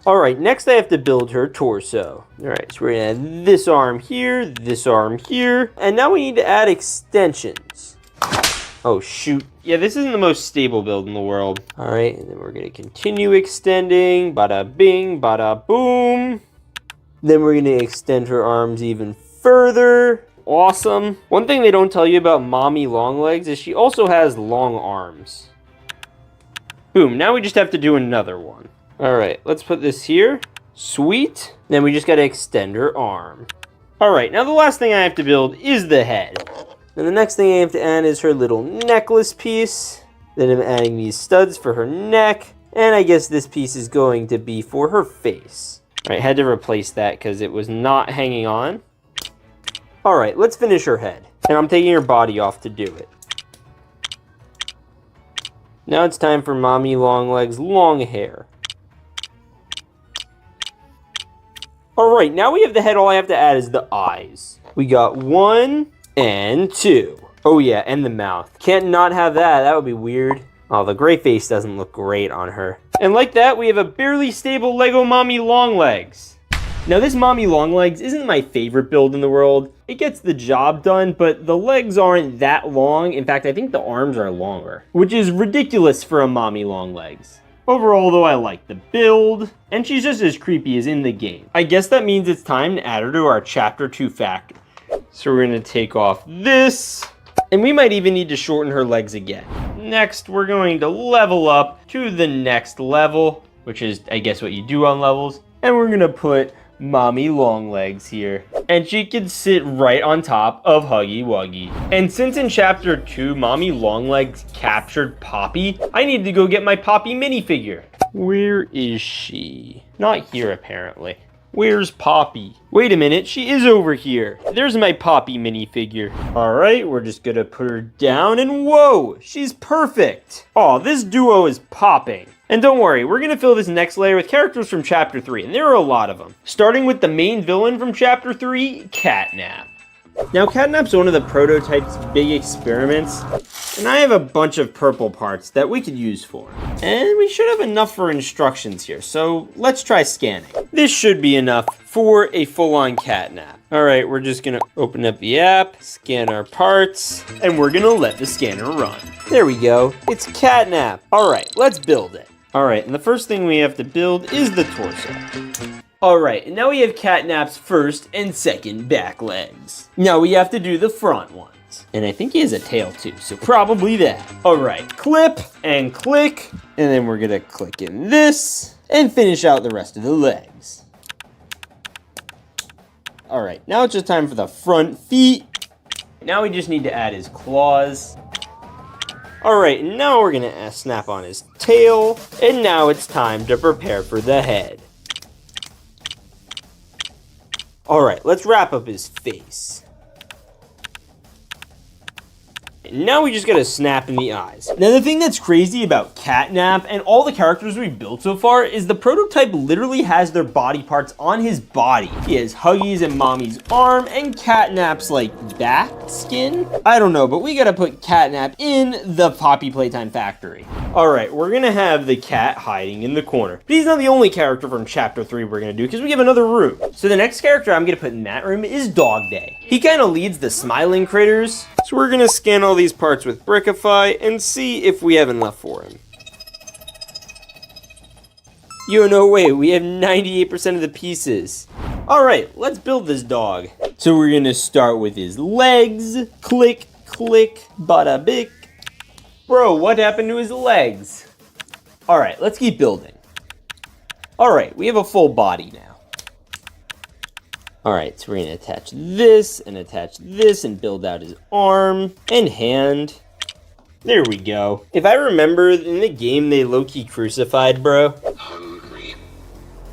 All right, next I have to build her torso. All right, so we're gonna add this arm here, and now we need to add extensions. Oh shoot. Yeah, this isn't the most stable build in the world. All right, and then we're gonna continue extending, bada bing, bada boom. Then we're gonna extend her arms even further. Awesome. One thing they don't tell you about mommy Longlegs is she also has long arms. Boom, now we just have to do another one. All right, let's put this here. Sweet. Then we just gotta extend her arm. All right, now the last thing I have to build is the head. And the next thing I have to add is her little necklace piece. Then I'm adding these studs for her neck. And I guess this piece is going to be for her face. All right, had to replace that because it was not hanging on. All right, let's finish her head. And I'm taking her body off to do it. Now it's time for mommy Longlegs' long hair. All right, now we have the head. All I have to add is the eyes. We got 1 and 2. Oh yeah, and the mouth. Can't not have that. That would be weird. Oh, the gray face doesn't look great on her. And like that, we have a barely stable Lego mommy Longlegs. Now this mommy Longlegs isn't my favorite build in the world. It gets the job done, but the legs aren't that long. In fact, I think the arms are longer, which is ridiculous for a mommy Longlegs. Overall though, I like the build, and she's just as creepy as in the game. I guess that means it's time to add her to our Chapter 2 factory. So we're gonna take off this, and we might even need to shorten her legs again. Next, we're going to level up to the next level, which is, I guess, what you do on levels. And we're gonna put mommy Longlegs here, and she can sit right on top of Huggy Wuggy. And since in Chapter 2, mommy Longlegs captured Poppy, I need to go get my Poppy minifigure. Where is she? Not here, apparently. Where's Poppy? Wait a minute, she is over here. There's my Poppy minifigure. All right, we're just gonna put her down, and whoa, she's perfect. Oh, this duo is popping. And don't worry, we're gonna fill this next layer with characters from Chapter 3, and there are a lot of them. Starting with the main villain from Chapter 3, Catnap. Now, Catnap's one of the prototype's big experiments, and I have a bunch of purple parts that we could use for. And we should have enough for instructions here, so let's try scanning. This should be enough for a full-on Catnap. All right, we're just gonna open up the app, scan our parts, and we're gonna let the scanner run. There we go, it's Catnap. All right, let's build it. All right, and the first thing we have to build is the torso. All right, and now we have Catnap's first and second back legs. Now we have to do the front ones. And I think he has a tail too, so probably that. All right, clip and click, and then we're gonna click in this and finish out the rest of the legs. All right, now it's just time for the front feet. Now we just need to add his claws. All right, now we're gonna snap on his tail, and now it's time to prepare for the head. All right, let's wrap up his face. And now we just gotta snap in the eyes. Now the thing that's crazy about Catnap and all the characters we've built so far is the prototype literally has their body parts on his body. He has Huggy's and Mommy's arm and Catnap's like back skin. I don't know, but we gotta put Catnap in the Poppy Playtime factory. All right, we're gonna have the cat hiding in the corner. But he's not the only character from Chapter 3 we're gonna do because we have another room. So the next character I'm gonna put in that room is Dog Day. He kind of leads the smiling critters. So we're gonna scan all these parts with Brickify and see if we have enough for him. Yo, no way, we have 98% of the pieces. All right, let's build this dog. So we're gonna start with his legs. Click, click, bada bick. Bro, what happened to his legs? All right, let's keep building. All right, we have a full body now. All right, so we're gonna attach this and build out his arm and hand. There we go. If I remember, in the game, they low-key crucified, bro. Hungry.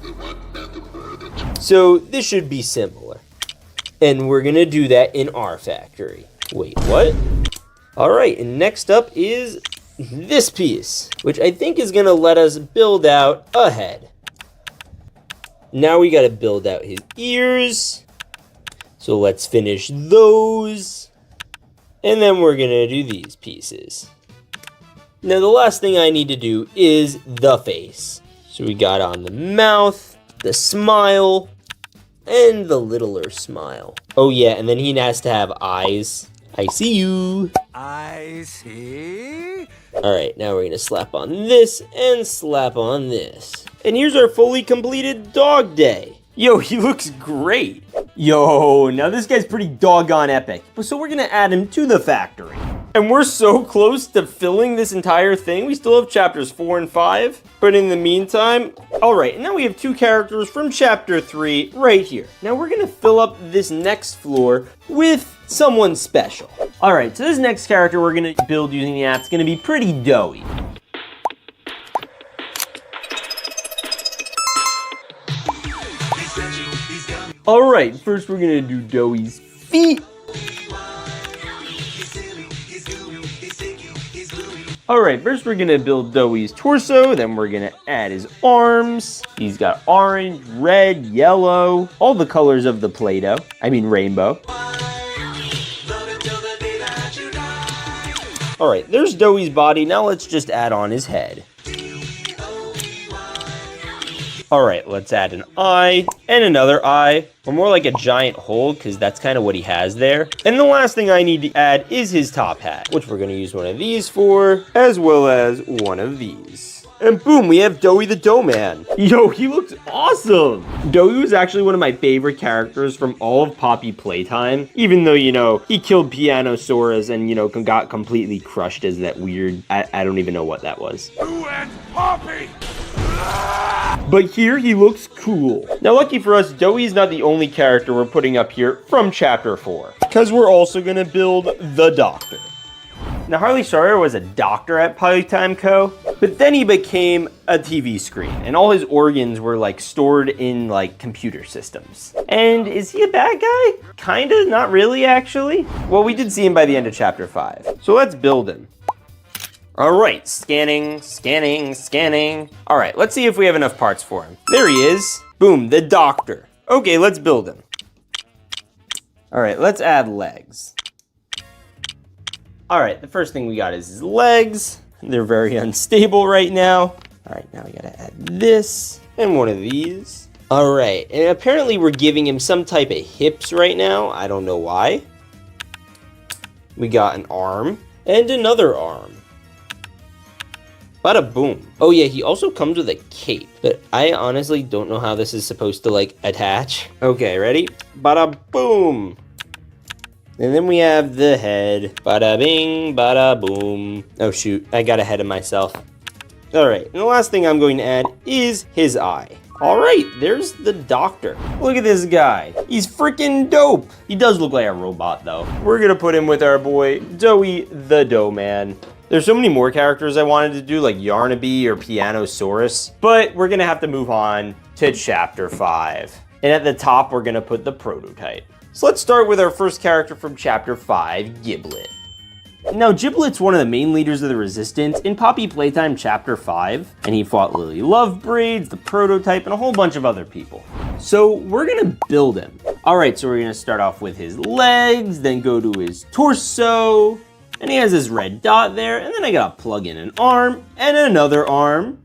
We want nothing more than to So this should be similar. And we're gonna do that in our factory. Wait, what? All right, and next up is this piece, which I think is gonna let us build out a head. Now we gotta build out his ears. So let's finish those. And then we're gonna do these pieces. Now the last thing I need to do is the face. So we got on the mouth, the smile, and the littler smile. Oh yeah, and then he has to have eyes. I see you. I see. All right, now we're gonna slap on this and slap on this. And here's our fully completed dog day. Yo, he looks great. Yo, now this guy's pretty doggone epic. So we're gonna add him to the factory. And we're so close to filling this entire thing. We still have chapters 4 and 5. But in the meantime, all right, now we have 2 characters from chapter 3 right here. Now we're gonna fill up this next floor with someone special. All right, so this next character we're gonna build using the app's gonna be pretty doughy. All right, first we're gonna do Doughy's feet. All right, first we're gonna build Doughy's torso, then we're gonna add his arms. He's got orange, red, yellow, all the colors of the Play-Doh. I mean rainbow. All right, there's Doughy's body. Now let's just add on his head. All right, let's add an eye and another eye, or more like a giant hole, because that's kind of what he has there. And the last thing I need to add is his top hat, which we're gonna use one of these for, as well as one of these. And boom, we have Doughy the Dough Man. Yo, he looks awesome. Doughy was actually one of my favorite characters from all of Poppy Playtime, even though, you know, he killed Pianosaurus and, you know, got completely crushed as that weird, I don't even know what that was. Who and Poppy? But here he looks cool. Now lucky for us, Doughy's not the only character we're putting up here from chapter 4, because we're also gonna build the Doctor. Now Harley Sawyer was a doctor at Playtime Co., but then he became a TV screen, and all his organs were like stored in like computer systems. And is he a bad guy? Kinda, not really actually. Well, we did see him by the end of chapter 5. So let's build him. All right, scanning, scanning, scanning. All right, let's see if we have enough parts for him. There he is. Boom, the Doctor. Okay, let's build him. All right, let's add legs. All right, the first thing we got is his legs. They're very unstable right now. All right, now we gotta add this and one of these. All right, and apparently we're giving him some type of hips right now. I don't know why. We got an arm and another arm. Bada boom. Oh yeah, he also comes with a cape, but I honestly don't know how this is supposed to like attach. Okay, ready? Bada boom. And then we have the head. Bada bing, bada boom. Oh shoot, I got ahead of myself. All right, and the last thing I'm going to add is his eye. All right, there's the Doctor. Look at this guy. He's freaking dope. He does look like a robot though. We're gonna put him with our boy, Doughy the Dough Man. There's so many more characters I wanted to do, like Yarnaby or Pianosaurus, but we're gonna have to move on to chapter 5. And at the top, we're gonna put the prototype. So let's start with our first character from chapter 5, Giblet. Now, Giblet's one of the main leaders of the Resistance in Poppy Playtime chapter 5, and he fought Lily Lovebraids, the prototype, and a whole bunch of other people. So we're gonna build him. All right, so we're gonna start off with his legs, then go to his torso, and he has his red dot there, and then I gotta plug in an arm and another arm.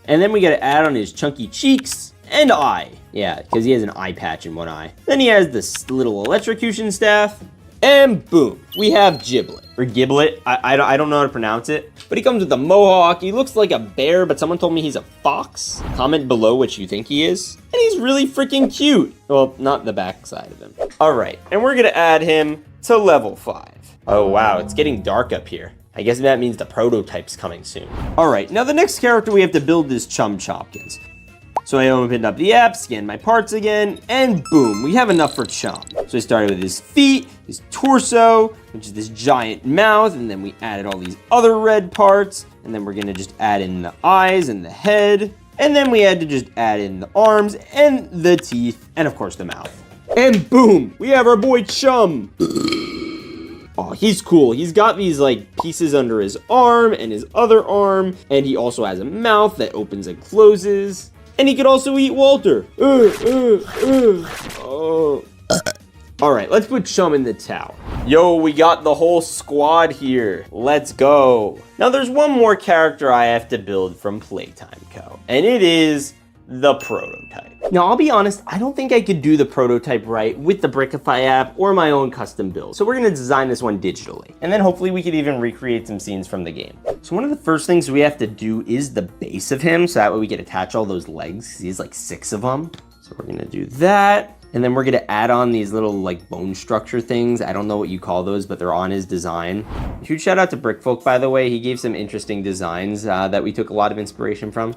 And then we gotta add on his chunky cheeks and eye. Yeah, because he has an eye patch in one eye. Then he has this little electrocution staff, and boom, we have Giblet. Or Giblet, I don't know how to pronounce it. But he comes with a mohawk, he looks like a bear, but someone told me he's a fox. Comment below what you think he is. And he's really freaking cute. Well, not the back side of him. All right, and we're gonna add him to level 5. Oh wow, it's getting dark up here. I guess that means the prototype's coming soon. All right, now the next character we have to build is Chum Chopkins. So I opened up the app, scanned my parts again, and boom, we have enough for Chum. So I started with his feet, his torso, which is this giant mouth, and then we added all these other red parts, and then we're gonna just add in the eyes and the head, and then we had to just add in the arms and the teeth, and of course the mouth. And boom, we have our boy Chum. Oh, he's cool. He's got these like pieces under his arm and his other arm, and he also has a mouth that opens and closes. And he could also eat Walter. Oh. All right, let's put Chum in the tower. Yo, we got the whole squad here. Let's go. Now there's one more character I have to build from Playtime Co. And it is the prototype. Now, I'll be honest, I don't think I could do the prototype right with the Brickify app or my own custom build. So we're gonna design this one digitally. And then hopefully we could even recreate some scenes from the game. So one of the first things we have to do is the base of him, so that way we can attach all those legs. He has like 6 of them. So we're gonna do that. And then we're gonna add on these little like bone structure things. I don't know what you call those, but they're on his design. Huge shout out to Brickfolk, by the way. He gave some interesting designs that we took a lot of inspiration from.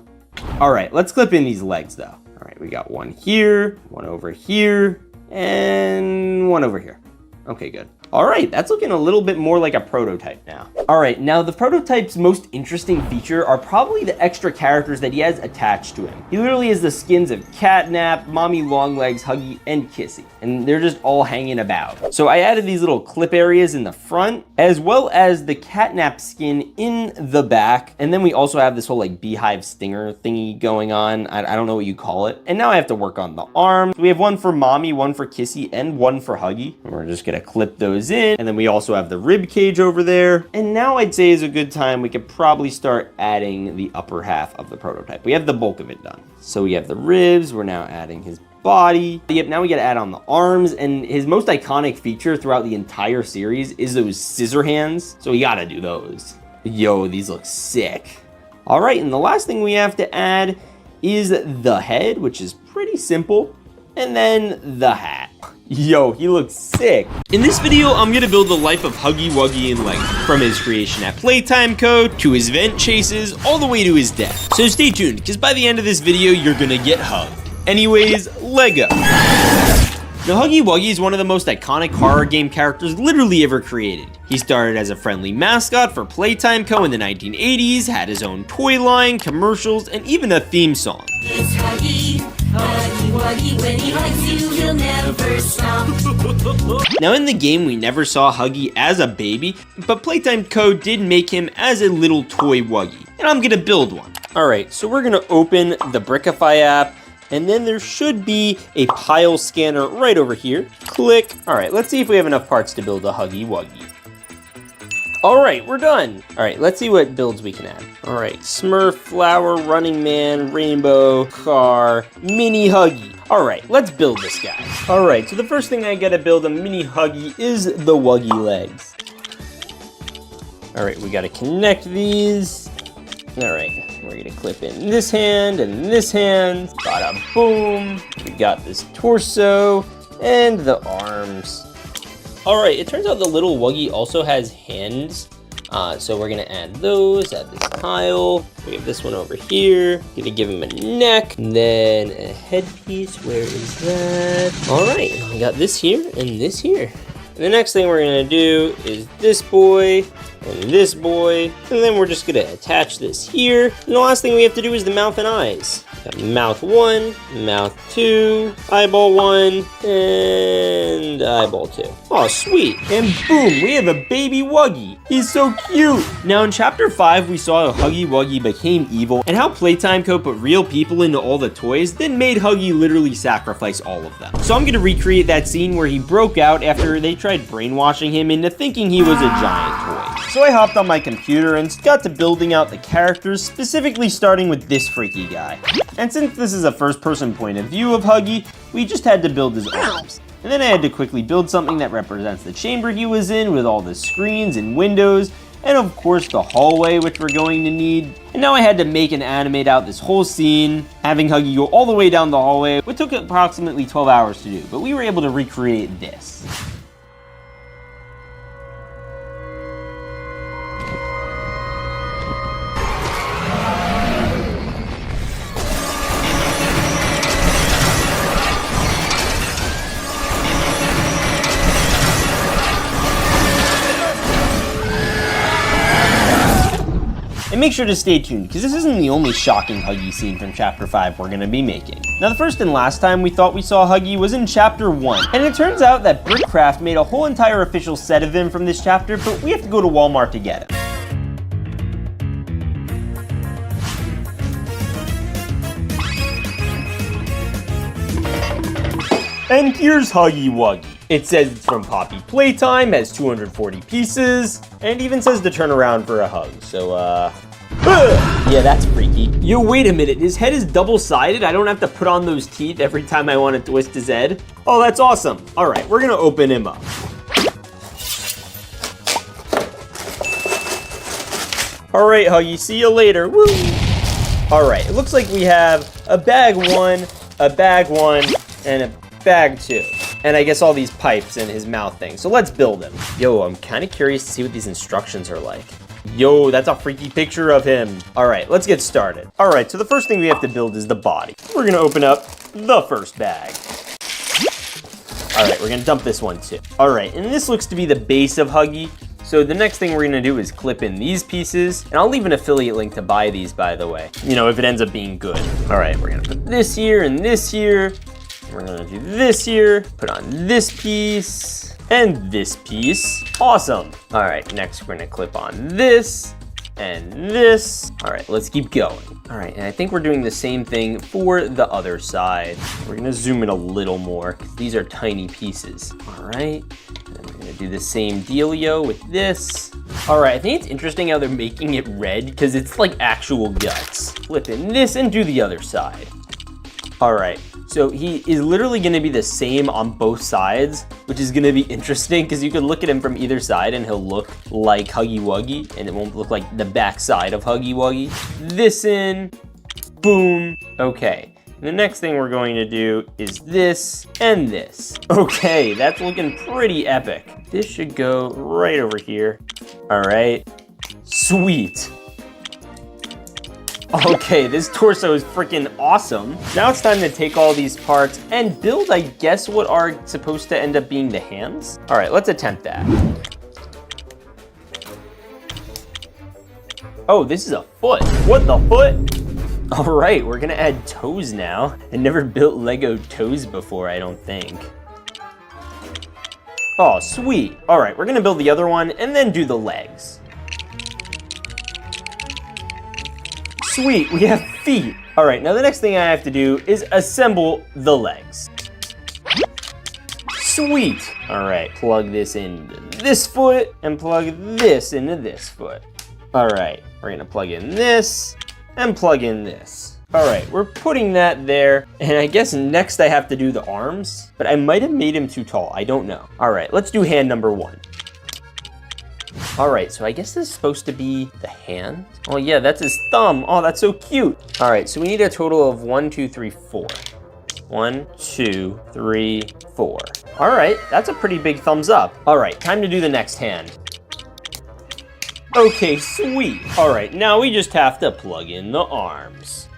All right, let's clip in these legs though. All right, we got one here, one over here, and one over here. Okay, good. All right, that's looking a little bit more like a prototype now. All right, now the prototype's most interesting feature are probably the extra characters that he has attached to him. He literally has the skins of Catnap, Mommy Longlegs, Huggy, and Kissy, and they're just all hanging about. So I added these little clip areas in the front, as well as the Catnap skin in the back, and then we also have this whole like beehive stinger thingy going on. I don't know what you call it. And now I have to work on the arms. We have one for Mommy, one for Kissy, and one for Huggy. And we're just gonna clip those in, and then we also have the rib cage over there. And now I'd say is a good time we could probably start adding the upper half of the prototype. We have the bulk of it done. So we have the ribs, we're now adding his body. Yep, now we gotta add on the arms, and his most iconic feature throughout the entire series is those scissor hands. So we gotta do those. Yo, these look sick. All right, and the last thing we have to add is the head, which is pretty simple, and then the hat. Yo, he looks sick. In this video, I'm gonna build the life of Huggy Wuggy in Lego, from his creation at Playtime Co, to his vent chases, all the way to his death. So stay tuned, because by the end of this video, you're gonna get hugged. Anyways, Lego. Now, Huggy Wuggy is one of the most iconic horror game characters literally ever created. He started as a friendly mascot for Playtime Co in the 1980s, had his own toy line, commercials, and even a theme song. It's Huggy, Huggy Wuggy, when he hugs you, he'll never stop. Now in the game, we never saw Huggy as a baby, but Playtime Co did make him as a little toy Wuggy, and I'm gonna build one. All right, so we're gonna open the Brickify app, and then there should be a pile scanner right over here. Click. All right, let's see if we have enough parts to build a Huggy Wuggy. All right, we're done. All right, let's see what builds we can add. All right, Smurf, Flower, Running Man, Rainbow, Car, Mini Huggy. All right, let's build this guy. All right, so the first thing I gotta build a Mini Huggy is the Wuggy legs. All right, we gotta connect these. All right, we're gonna clip in this hand and this hand. Bada boom. We got this torso and the arms. All right, it turns out the little Wuggy also has hands. So we're gonna add those, add this tile. We have this one over here. Gonna give him a neck, and then a headpiece. Where is that? All right, we got this here and this here. And the next thing we're gonna do is this boy and this boy, and then we're just gonna attach this here. And the last thing we have to do is the mouth and eyes. Got mouth 1, mouth 2, eyeball 1, and eyeball 2. Oh, sweet. And boom, we have a baby Wuggy. He's so cute. Now in chapter 5, we saw how Huggy Wuggy became evil and how Playtime Co put real people into all the toys, then made Huggy literally sacrifice all of them. So I'm gonna recreate that scene where he broke out after they tried brainwashing him into thinking he was a giant toy. So I hopped on my computer and got to building out the characters, specifically starting with this freaky guy. And since this is a first-person point of view of Huggy, we just had to build his arms. And then I had to quickly build something that represents the chamber he was in with all the screens and windows, and of course the hallway, which we're going to need. And now I had to make and animate out this whole scene, having Huggy go all the way down the hallway, which took approximately 12 hours to do, but we were able to recreate this. And make sure to stay tuned, because this isn't the only shocking Huggy scene from Chapter 5 we're gonna be making. Now, the first and last time we thought we saw Huggy was in Chapter 1, and it turns out that Brickcraft made a whole entire official set of him from this chapter, but we have to go to Walmart to get him. And here's Huggy Wuggy. It says it's from Poppy Playtime, has 240 pieces, and even says to turn around for a hug, so yeah, that's freaky. Yo, wait a minute, his head is double-sided? I don't have to put on those teeth every time I want to twist his head? Oh, that's awesome. All right, we're gonna open him up. All right, Huggy, see you later, woo! All right, it looks like we have a bag 1, a bag 1, and a bag 2. And I guess all these pipes in his mouth thing. So let's build him. Yo, I'm kind of curious to see what these instructions are like. Yo, that's a freaky picture of him. All right, let's get started. All right, so the first thing we have to build is the body. We're gonna open up the first bag. All right, we're gonna dump this one too. All right, and this looks to be the base of Huggy. So the next thing we're gonna do is clip in these pieces, and I'll leave an affiliate link to buy these, by the way, you know, if it ends up being good. All right, we're gonna put this here and this here. We're gonna do this here, put on this piece, and this piece. Awesome. All right, next we're gonna clip on this and this. All right, let's keep going. All right, and I think we're doing the same thing for the other side. We're gonna zoom in a little more, because these are tiny pieces. All right, and then we're gonna do the same dealio with this. All right, I think it's interesting how they're making it red, because it's like actual guts. Flip in this and do the other side. All right, so he is literally gonna be the same on both sides, which is gonna be interesting because you could look at him from either side and he'll look like Huggy Wuggy and it won't look like the back side of Huggy Wuggy. This in, boom, okay. And the next thing we're going to do is this and this. Okay, that's looking pretty epic. This should go right over here. All right, sweet. Okay, this torso is freaking awesome. Now it's time to take all these parts and build, I guess, what are supposed to end up being the hands. All right, let's attempt that. Oh, this is a foot. What the foot? All right, we're gonna add toes now. I never built Lego toes before, I don't think. Oh, sweet. All right, we're gonna build the other one and then do the legs. Sweet, we have feet. All right, now the next thing I have to do is assemble the legs. Sweet. All right, plug this into this foot and plug this into this foot. All right, we're gonna plug in this and plug in this. All right, we're putting that there. And I guess next I have to do the arms, but I might have made him too tall, I don't know. All right, let's do hand number 1. All right, so I guess this is supposed to be the hand. Oh yeah, that's his thumb. Oh, that's so cute. All right, so we need a total of 1, 2, 3, 4. 1, 2, 3, 4. All right, that's a pretty big thumbs up. All right, time to do the next hand. Okay, sweet. All right, now we just have to plug in the arms.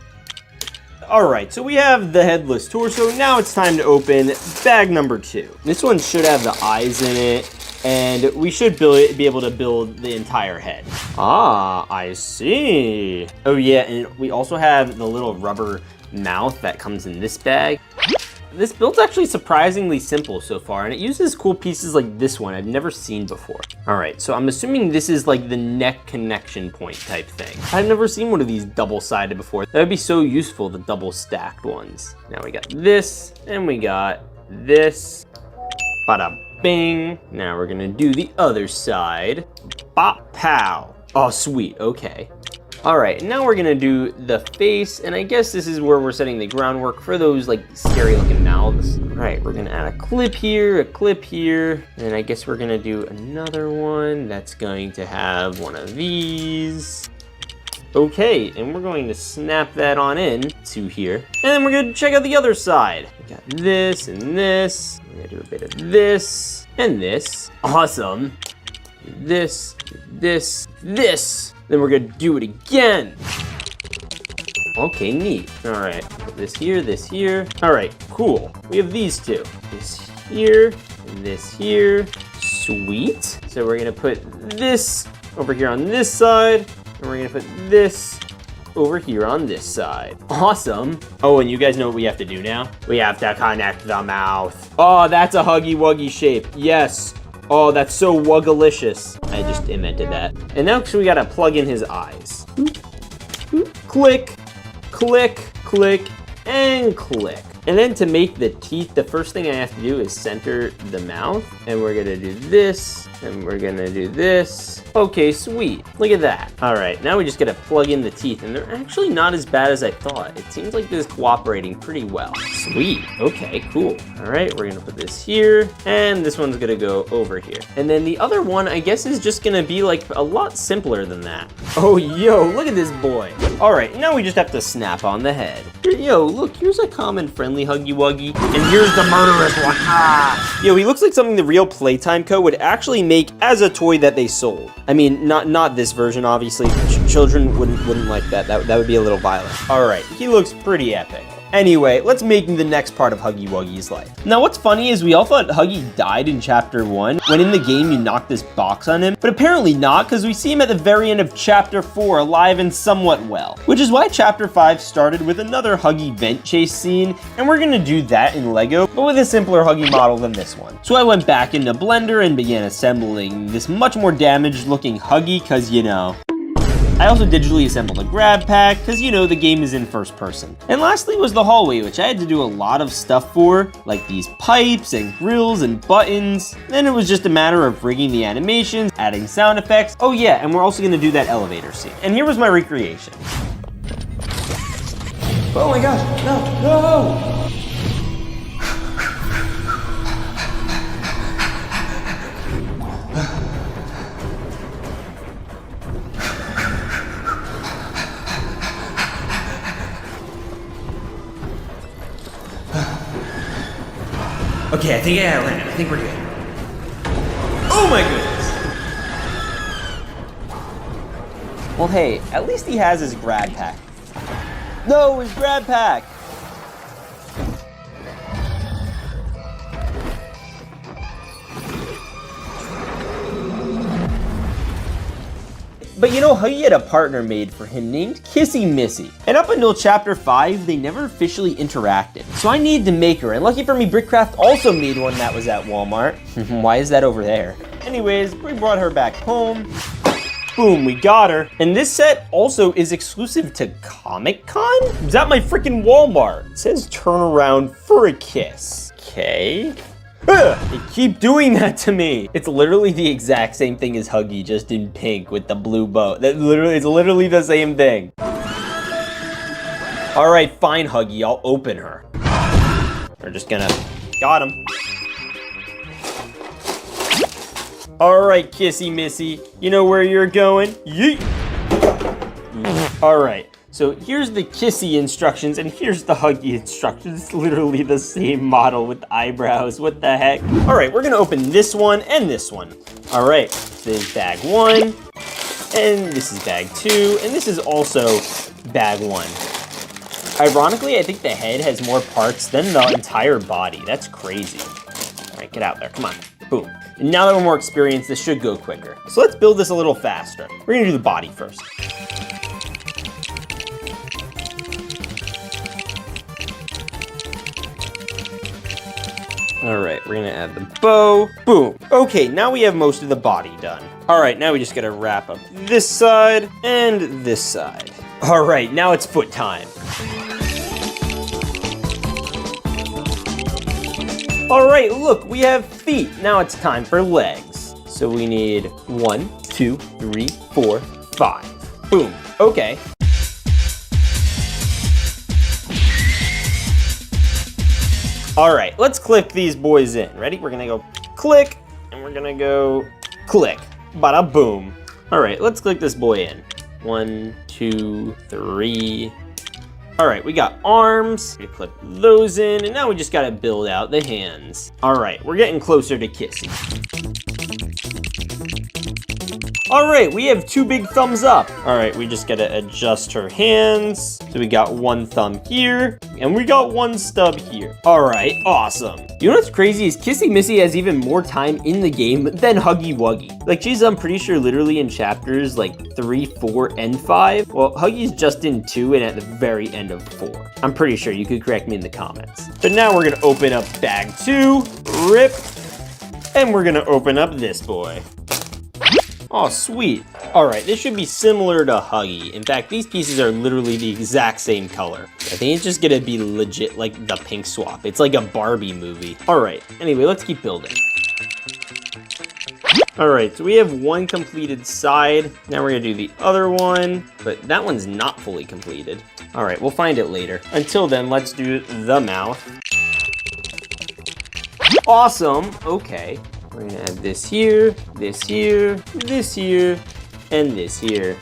All right, so we have the headless torso. Now it's time to open bag number 2. This one should have the eyes in it. And we should be able to build the entire head. Ah, I see. Oh yeah, and we also have the little rubber mouth that comes in this bag. This build's actually surprisingly simple so far, and it uses cool pieces like this one I've never seen before. All right, so I'm assuming this is like the neck connection point type thing. I've never seen one of these double-sided before. That would be so useful, the double-stacked ones. Now we got this, and we got this. Bada bing. Now we're gonna do the other side. Bop pow. Oh, sweet, okay. All right, now we're gonna do the face, and I guess this is where we're setting the groundwork for those like scary looking mouths. All right, we're gonna add a clip here, and I guess we're gonna do another one that's going to have one of these. Okay, and we're going to snap that on in to here. And then we're gonna check out the other side. We got this and this. We're gonna do a bit of this and this. Awesome. This, this, this. Then we're gonna do it again. Okay, neat. All right, put this here. All right, cool. We have these two. This here and this here. Sweet. So we're gonna put this over here on this side. And we're gonna put this over here on this side. Awesome. Oh, and you guys know what we have to do now? We have to connect the mouth. Oh, that's a Huggy Wuggy shape. Yes. Oh, that's so wuggalicious. I just invented that. And now we gotta plug in his eyes. Click, click, click, and click. And then to make the teeth, the first thing I have to do is center the mouth. And we're gonna do this, and we're gonna do this. Okay, sweet. Look at that. All right, now we just gotta plug in the teeth, and they're actually not as bad as I thought. It seems like this is cooperating pretty well. Sweet, okay, cool. All right, we're gonna put this here, and this one's gonna go over here. And then the other one, I guess, is just gonna be like a lot simpler than that. Oh, yo, look at this boy. All right, now we just have to snap on the head. Yo, look, here's a common friendly Huggy Wuggy, and here's the murderous one. Ah! Yo, he looks like something the real Playtime Co. would actually make as a toy that they sold. I mean, not this version, obviously. Children wouldn't like that. That would be a little violent. All right, he looks pretty epic. Anyway, let's make the next part of Huggy Wuggy's life. Now, what's funny is we all thought Huggy died in chapter 1, when in the game you knock this box on him, but apparently not, because we see him at the very end of chapter 4, alive and somewhat well. Which is why chapter 5 started with another Huggy vent chase scene, and we're gonna do that in Lego, but with a simpler Huggy model than this one. So I went back into Blender and began assembling this much more damaged looking Huggy, because you know. I also digitally assembled a grab pack, because you know the game is in first person. And lastly was the hallway, which I had to do a lot of stuff for, like these pipes and grills and buttons. Then it was just a matter of rigging the animations, adding sound effects. Oh yeah, and we're also gonna do that elevator scene. And here was my recreation. Oh my gosh, no! Okay, I think I got it landed. I think we're good. Oh my goodness! Well, hey, at least he has his grab pack. No, his grab pack! But you know, Huggy had a partner made for him named Kissy Missy. And up until chapter 5, they never officially interacted. So I needed to make her, and lucky for me, Brickcraft also made one that was at Walmart. Why is that over there? Anyways, we brought her back home. Boom, we got her. And this set also is exclusive to Comic-Con? It's at my freaking Walmart. It says turn around for a kiss. Okay. They keep doing that to me. It's literally the exact same thing as Huggy, just in pink with the blue bow. It's literally the same thing. All right, fine, Huggy, I'll open her. We're just gonna, got him. All right, Kissy Missy, you know where you're going? Yeet. All right. So here's the Kissy instructions and here's the Huggy instructions. It's literally the same model with eyebrows. What the heck? All right, we're gonna open this one and this one. All right, this is bag 1 and this is bag 2 and this is also bag 1. Ironically, I think the head has more parts than the entire body. That's crazy. All right, get out there, come on, boom. And now that we're more experienced, this should go quicker. So let's build this a little faster. We're gonna do the body first. All right, we're gonna add the bow. Boom. Okay, now we have most of the body done. All right, now we just gotta wrap up this side and this side. All right, now it's foot time. All right, look, we have feet. Now it's time for legs. So we need 1, 2, 3, 4, 5. Boom, okay. All right, let's click these boys in. Ready? We're gonna go click, and we're gonna go click. Bada boom. All right, let's click this boy in. 1, 2, 3. All right, we got arms. We clip those in, and now we just gotta build out the hands. All right, we're getting closer to Kissy. All right, we have 2 big thumbs up. All right, we just gotta adjust her hands. So we got 1 thumb here, and we got 1 stub here. All right, awesome. You know what's crazy is Kissy Missy has even more time in the game than Huggy Wuggy. Like she's, I'm pretty sure, literally in chapters like 3, 4, and 5. Well, Huggy's just in 2 and at the very end of 4. I'm pretty sure, you could correct me in the comments. But now we're gonna open up bag 2, rip, and we're gonna open up this boy. Oh, sweet. All right, this should be similar to Huggy. In fact, these pieces are literally the exact same color. I think it's just gonna be legit like the pink swap. It's like a Barbie movie. All right, anyway, let's keep building. All right, so we have 1 completed side. Now we're gonna do the other one, but that one's not fully completed. All right, we'll find it later. Until then, let's do the mouth. Awesome, okay. We're gonna add this here, this here, this here, and this here.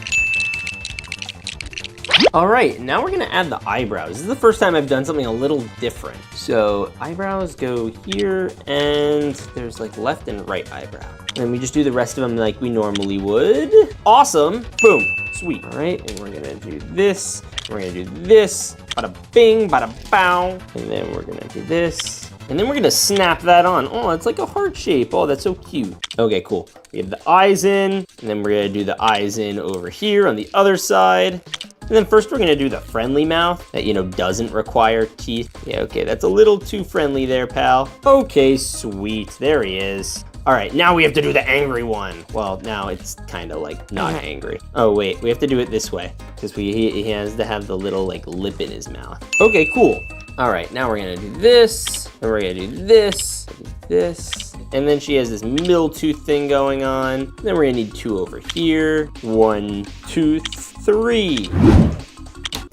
All right, now we're gonna add the eyebrows. This is the first time I've done something a little different. So eyebrows go here, and there's like left and right eyebrow. And we just do the rest of them like we normally would. Awesome, boom, sweet. All right, and we're gonna do this, we're gonna do this, bada bing, bada bow. And then we're gonna do this. And then we're gonna snap that on. Oh, it's like a heart shape. Oh, that's so cute. Okay, cool. We have the eyes in, and then we're gonna do the eyes in over here on the other side. And then first we're gonna do the friendly mouth that, you know, doesn't require teeth. Yeah, okay, that's a little too friendly there, pal. Okay, sweet, there he is. All right, now we have to do the angry one. Well, now it's kind of like not angry. Oh wait, we have to do it this way because he has to have the little like lip in his mouth. Okay, cool. All right, now we're gonna do this, and we're gonna do this, this, and then she has this middle tooth thing going on. Then we're gonna need 2 over here. 1, 2, 3.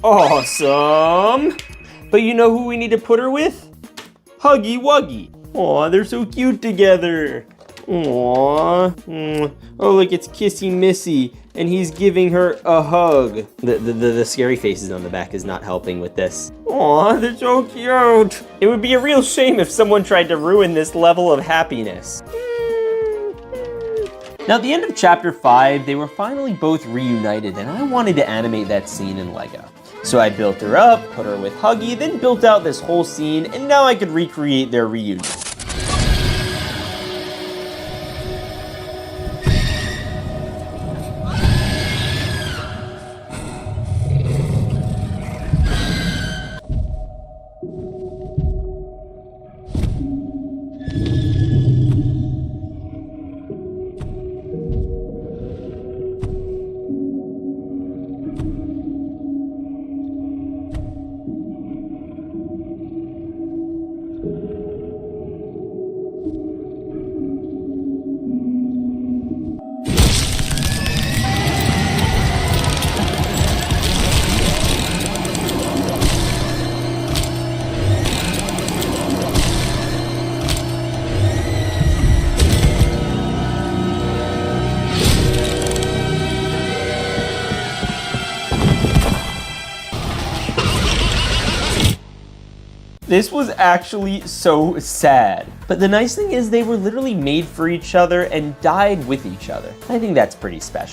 Awesome. But you know who we need to put her with? Huggy Wuggy. Aw, they're so cute together. Aww. Oh, look, it's Kissy Missy, and he's giving her a hug. The scary faces on the back is not helping with this. Aw, they're so cute. It would be a real shame if someone tried to ruin this level of happiness. Now, at the end of chapter 5, they were finally both reunited, and I wanted to animate that scene in Lego. So I built her up, put her with Huggy, then built out this whole scene, and now I could recreate their reunion. This was actually so sad. But the nice thing is they were literally made for each other and died with each other. I think that's pretty special.